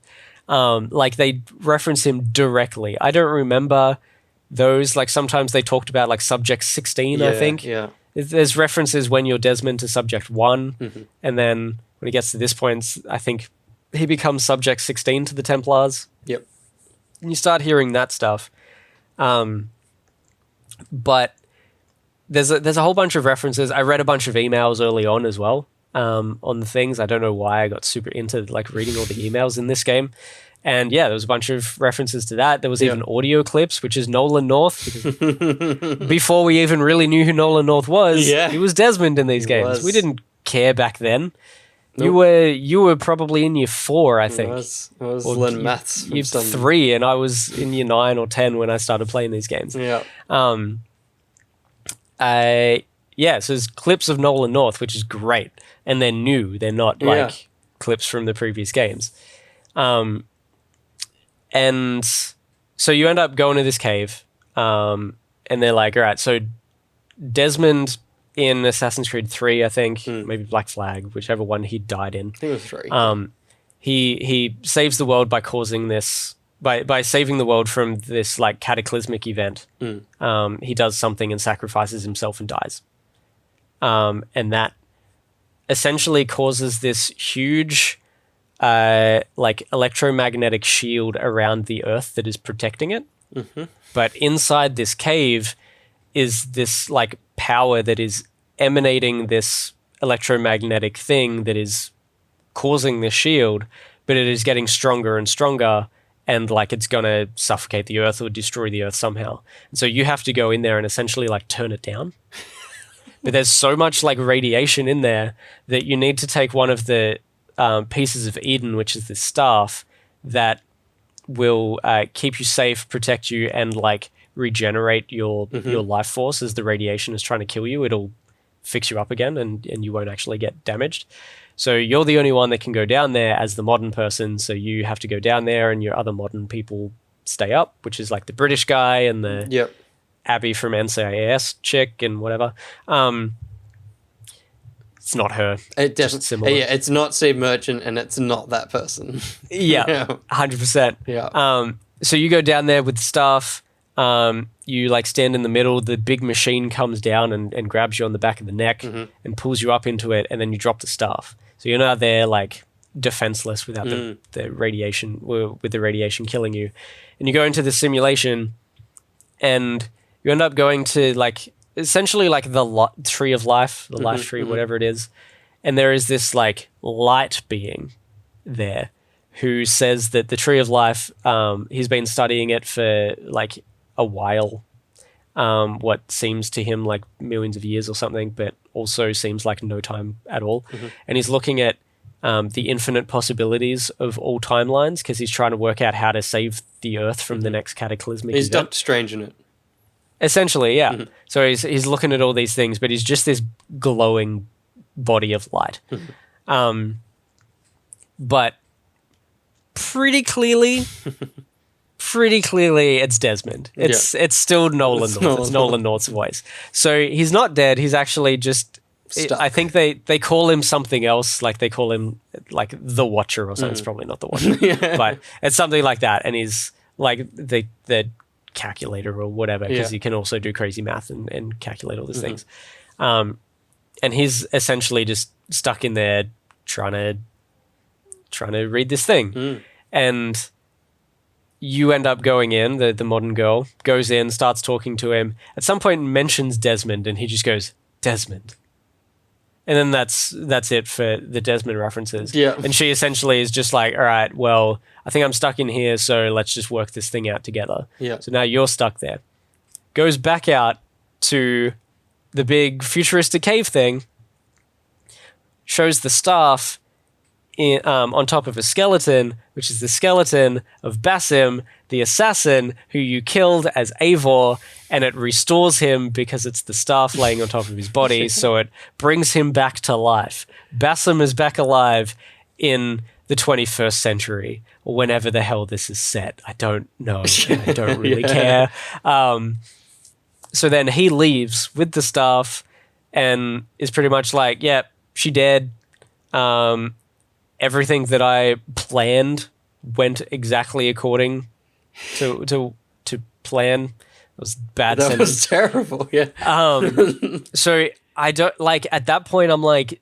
They reference him directly. I don't remember those. Sometimes they talked about Subject 16, I think. Yeah. There's references when you're Desmond to Subject 1, and then when he gets to this point, I think he becomes Subject 16 to the Templars. Yep. And you start hearing that stuff. But there's a whole bunch of references. I read a bunch of emails early on as well, on the things. I don't know why I got super into like reading all the emails in this game. And yeah, there was a bunch of references to that. There was even audio clips, which is Nolan North. Because before we even really knew who Nolan North was, he was Desmond in these games. We didn't care back then. Nope. You were probably in year 4, I think. I was learning maths. Year 3, and I was in year 9 or 10 when I started playing these games. Yeah. So there's clips of Nolan North, which is great, and they're new. They're not like clips from the previous games. And so you end up going to this cave, and they're like, all right, so Desmond in Assassin's Creed 3, I think, maybe Black Flag, whichever one he died in. I think it was 3. He saves the world by causing this, by saving the world from this like cataclysmic event. He does something and sacrifices himself and dies. And that essentially causes this huge like electromagnetic shield around the earth that is protecting it. But inside this cave is this like power that is emanating this electromagnetic thing that is causing this shield, but it is getting stronger and stronger, and like it's gonna suffocate the earth or destroy the earth somehow. And so you have to go in there and essentially like turn it down. But there's so much like radiation in there that you need to take one of the pieces of Eden, which is this staff that will keep you safe, protect you, and like regenerate your life force as the radiation is trying to kill you. It'll fix you up again, and you won't actually get damaged. So you're the only one that can go down there as the modern person. So you have to go down there, and your other modern people stay up, which is like the British guy and the Abby from NCIS chick and whatever. It's not her. It just similar. Yeah, it's not Steve Merchant, and it's not that person. Yeah, 100%. Yeah. So you go down there with the staff. You like stand in the middle. The big machine comes down and grabs you on the back of the neck and pulls you up into it, and then you drop the staff. So you're now there like defenseless without the radiation, with the radiation killing you. And you go into the simulation, and you end up going to like essentially like the tree of life, the life tree, whatever it is. And there is this like light being there who says that the tree of life, he's been studying it for like a while, what seems to him like millions of years or something, but also seems like no time at all. And he's looking at the infinite possibilities of all timelines because he's trying to work out how to save the Earth from the next cataclysmic event. He's Doctor Strange in it. Essentially, yeah. So he's looking at all these things, but he's just this glowing body of light. But pretty clearly, it's Desmond. It's still Nolan North. It's Nolan North's voice. So he's not dead. He's actually just... I think they call him something else. Like they call him like the Watcher or something. It's probably not the Watcher, but it's something like that. And he's like the calculator or whatever, because he can also do crazy math and calculate all these things. And he's essentially just stuck in there trying to read this thing. And you end up going in, the modern girl goes in, starts talking to him, at some point mentions Desmond, and he just goes, Desmond. And then that's it for the Desmond references. Yeah. And she essentially is just like, all right, well, I think I'm stuck in here, so let's just work this thing out together. Yeah. So now you're stuck there. Goes back out to the big futuristic cave thing, shows the staff on top of a skeleton, which is the skeleton of Basim, the assassin who you killed as Eivor, and it restores him because it's the staff laying on top of his body, so it brings him back to life. Basim is back alive in the 21st century, or whenever the hell this is set. I don't know. I don't really care. So then he leaves with the staff and is pretty much like, yeah, she dead. Everything that I planned went exactly according to plan. It was bad. That was terrible. Yeah. So I don't like at that point. I'm like,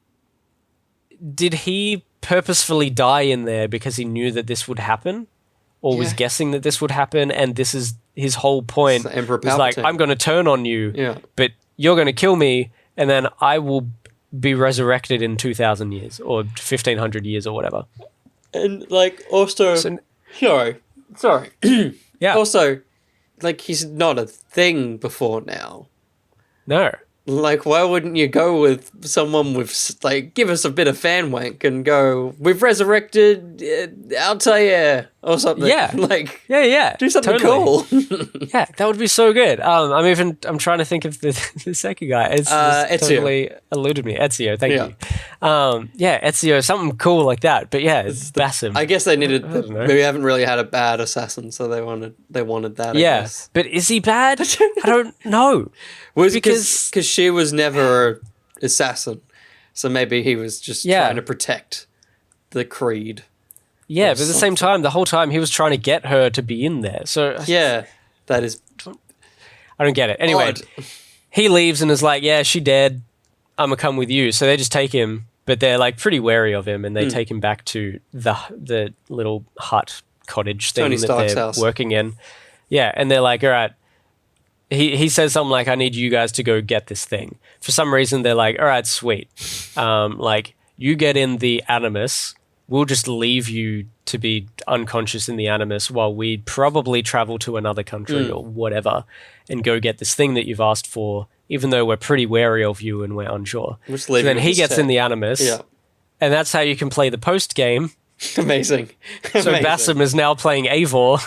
did he purposefully die in there because he knew that this would happen, or was guessing that this would happen? And this is his whole point. Emperor was like, I'm going to turn on you. Yeah. But you're going to kill me, and then I will be resurrected in 2,000 years or 1,500 years or whatever. And like also, sorry. Yeah. Also, like he's not a thing before now. No. Like, why wouldn't you go with someone with, like, give us a bit of fan wank and go, we've resurrected Altair or something. Yeah. Like, Yeah. do something totally. cool. Yeah, that would be so good. I'm trying to think of the second guy. It's totally eluded me. Ezio, thank you. Ezio, something cool like that. But yeah, it's Basim. I guess they needed. We haven't really had a bad assassin, so they wanted that. I guess. But is he bad? I don't know. Well, because she was never an assassin, so maybe he was just trying to protect the creed. Yeah, but at the same time, the whole time he was trying to get her to be in there. So yeah, that is. I don't get it. Anyway, he leaves and is like, "Yeah, she dead. I'm gonna come with you." So they just take him, but they're like pretty wary of him, and they take him back to the little hut cottage thing Tony Stark's they're house. working in. Yeah, and they're like, "All right." He says something like, "I need you guys to go get this thing." For some reason, they're like, "All right, sweet. Like you get in the Animus. We'll just leave you to be unconscious in the Animus while we probably travel to another country or whatever and go get this thing that you've asked for, even though we're pretty wary of you and we're unsure." So then he gets in the Animus, and that's how you can play the post game. Amazing. So Basim is now playing Eivor,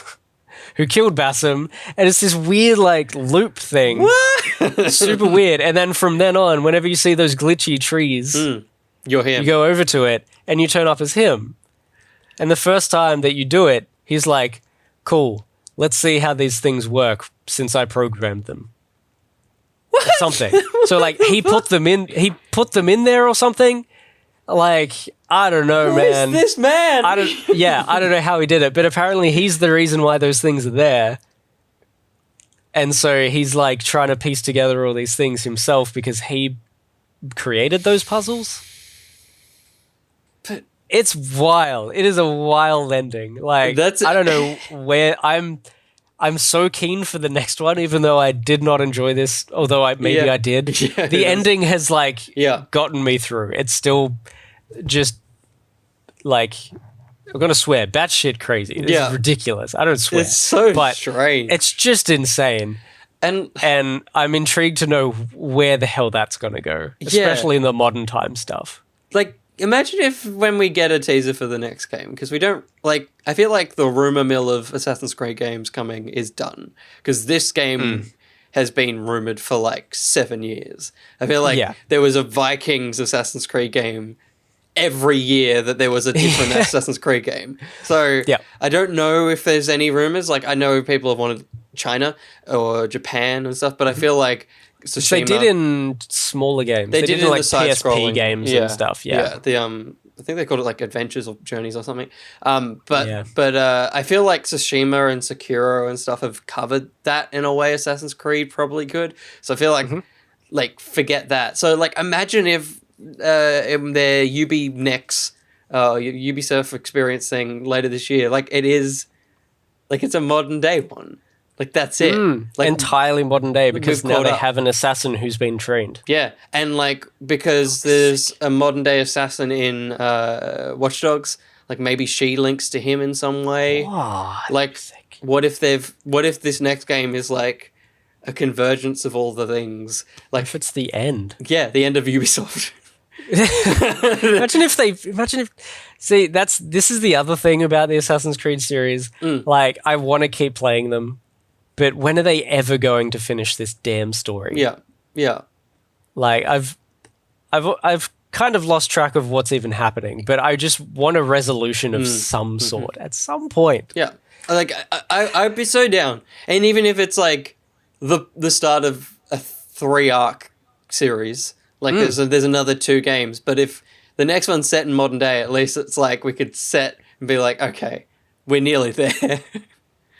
who killed Basim, and it's this weird like loop thing. What? Super weird. And then from then on, whenever you see those glitchy trees, you're him. You go over to it and you turn up as him. And the first time that you do it, he's like, "Cool, let's see how these things work since I programmed them." What? Or something. So like he put them in there or something. Like, I don't know, man. Who is this man? I don't know how he did it, but apparently he's the reason why those things are there. And so he's like trying to piece together all these things himself because he created those puzzles. But it's wild. It is a wild ending. Like, I don't know where I'm so keen for the next one, even though I did not enjoy this, although I did. Yeah, the ending has like gotten me through. It's still just like, I'm gonna swear, batshit crazy. It's ridiculous. I don't swear. It's so strange. It's just insane. And I'm intrigued to know where the hell that's gonna go, especially in the modern time stuff. Like, imagine if when we get a teaser for the next game, because we don't, like, I feel like the rumor mill of Assassin's Creed games coming is done, because this game has been rumored for like 7 years. I feel like there was a Vikings Assassin's Creed game every year that there was a different Assassin's Creed game. So I don't know if there's any rumors. Like, I know people have wanted China or Japan and stuff, but I feel like Tsushima, they did in smaller games. They did in like the PSP games and stuff. Yeah. I think they called it like Adventures or Journeys or something. But I feel like Tsushima and Sekiro and stuff have covered that in a way Assassin's Creed probably could. So I feel like like forget that. So like imagine if in their Ubisoft experience thing later this year, like it is, like it's a modern day one. Like that's it. Like entirely modern day, because now they have an assassin who's been trained. Yeah, and like because there's a modern day assassin in Watch Dogs, like maybe she links to him in some way. Oh, like what if this next game is like a convergence of all the things? Like if it's the end. Yeah, the end of Ubisoft. Imagine if this is the other thing about the Assassin's Creed series. Like, I want to keep playing them, but when are they ever going to finish this damn story? Yeah. Like, I've kind of lost track of what's even happening, but I just want a resolution of some sort at some point. Yeah, like I'd be so down, and even if it's like the start of a 3-arc series. Like there's another 2 games, but if the next one's set in modern day, at least it's like we could set and be like, okay, we're nearly there.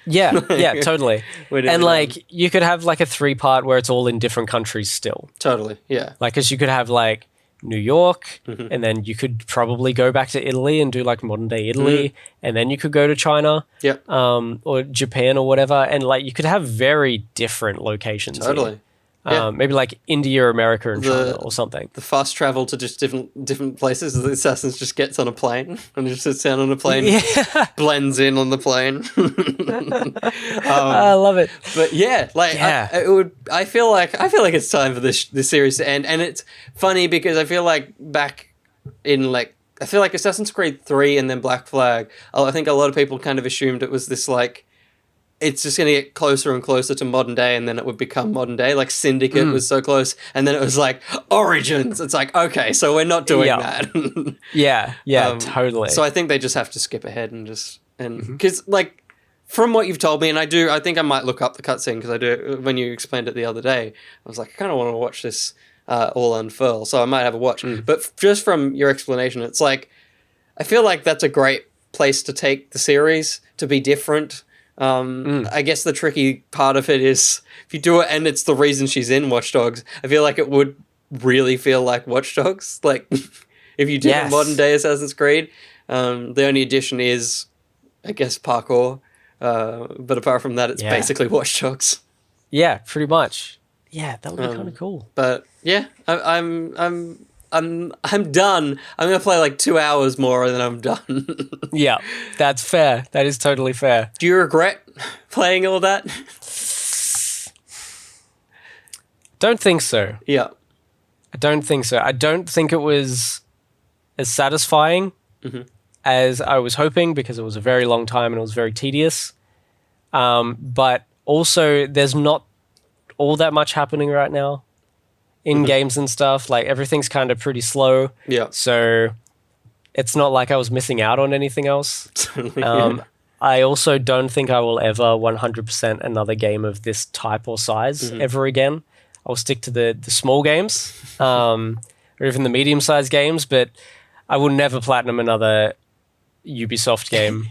Yeah, totally. And like you could have like a 3-part where it's all in different countries still. Totally, yeah. Like, because you could have like New York, and then you could probably go back to Italy and do like modern day Italy, and then you could go to China, or Japan or whatever, and like you could have very different locations. Totally. Maybe like India, America, and China The or something. the fast travel to just different places. The assassin just gets on a plane and just sits down on a plane, Yeah, blends in on the plane. I love it. But yeah, like Yeah. I feel like it's time for this series to end, and it's funny because I feel like back in like I feel like Assassin's Creed 3 and then Black Flag. I think a lot of people kind of assumed it was this like it's just going to get closer and closer to modern day, and then it would become modern day. Like Syndicate was so close, and then it was like Origins. It's like, okay, so we're not doing that. Yeah, totally. So I think they just have to skip ahead and just because like from what you've told me, and I think I might look up the cutscene because I do. When you explained it the other day, I was like, I kind of want to watch this all unfurl, so I might have a watch. But just from your explanation, it's like I feel like that's a great place to take the series to be different. I guess the tricky part of it is if you do it and it's the reason she's in Watch Dogs, I feel like it would really feel like Watch Dogs. Like if you did a modern day Assassin's Creed, the only addition is, I guess, parkour. But apart from that, it's basically Watch Dogs. Yeah, pretty much. Yeah, that would be kind of cool. But yeah, I'm done. I'm gonna play like 2 hours more, and then I'm done. Yeah, that's fair. That is totally fair. Do you regret playing all that? Don't think so. Yeah. I don't think so. I don't think it was as satisfying as I was hoping because it was a very long time and it was very tedious. But also, there's not all that much happening right now in games and stuff. Like everything's kind of pretty slow. Yeah. So it's not like I was missing out on anything else. I also don't think I will ever 100% another game of this type or size ever again. I'll stick to the small games or even the medium-sized games, but I will never platinum another Ubisoft game.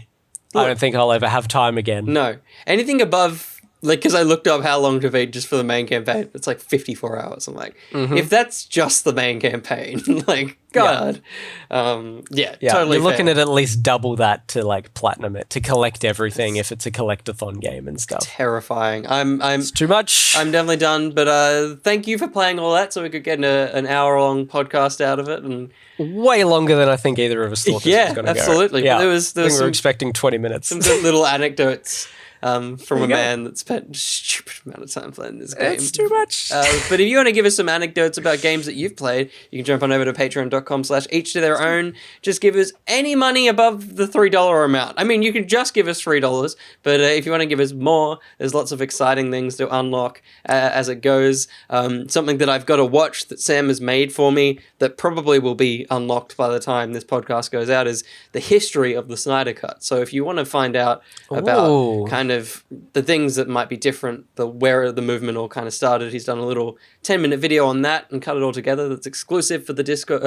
I don't think I'll ever have time again. No. Anything above, like, because I looked up how long to beat just for the main campaign. It's like 54 hours. I'm like, if that's just the main campaign, like, God. Yeah, totally You're looking fair. at least double that to, like, platinum it, to collect everything if it's a collectathon game and stuff. Terrifying. It's too much. I'm definitely done, but thank you for playing all that so we could get an hour-long podcast out of it. And way longer than I think either of us thought this was going to go. Absolutely. Yeah, There was I think we were expecting 20 minutes. some good little anecdotes from a man that spent a stupid amount of time playing this game. It's too much. But if you want to give us some anecdotes about games that you've played, you can jump on over to patreon.com/each to their own. Just give us any money above the $3 amount. I mean, you can just give us $3, but if you want to give us more, there's lots of exciting things to unlock as it goes. Something that I've got to watch that Sam has made for me that probably will be unlocked by the time this podcast goes out is the history of the Snyder Cut. So if you want to find out about kind of the things that might be different, where the movement all kind of started, he's done a little 10-minute video on that and cut it all together. That's exclusive for the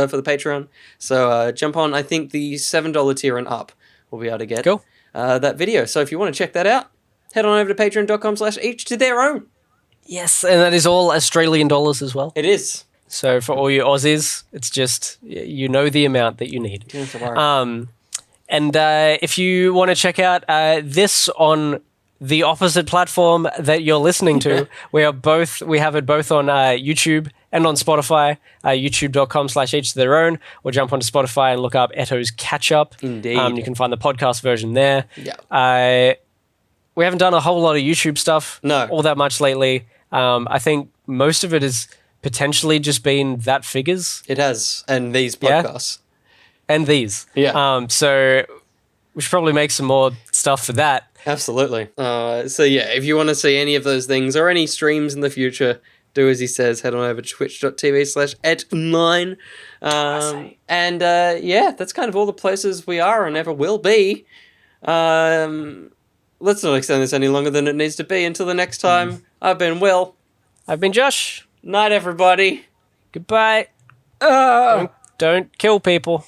for the Patreon. So jump on. I think the $7 tier and up will be able to get that video. So if you want to check that out, head on over to patreon.com/each to their own. Yes, and that is all Australian dollars as well. It is. So for all you Aussies, it's just, you know the amount that you need. You don't have to worry. And if you want to check out this on the opposite platform that you're listening to, we have it both on YouTube and on Spotify, youtube.com/each to their own, or jump onto Spotify and look up ETTO's Catch Up. Indeed. You can find the podcast version there. Yeah. We haven't done a whole lot of YouTube stuff all that much lately. I think most of it has potentially just been that figures. It has. And these podcasts. And these. Yeah. So we should probably make some more stuff for that. Absolutely. So yeah, if you want to see any of those things or any streams in the future, do as he says, head on over to twitch.tv/et9. And yeah, that's kind of all the places we are and ever will be. Let's not extend this any longer than it needs to be. Until the next time, I've been Will. I've been Josh. Night, everybody. Goodbye. Don't kill people.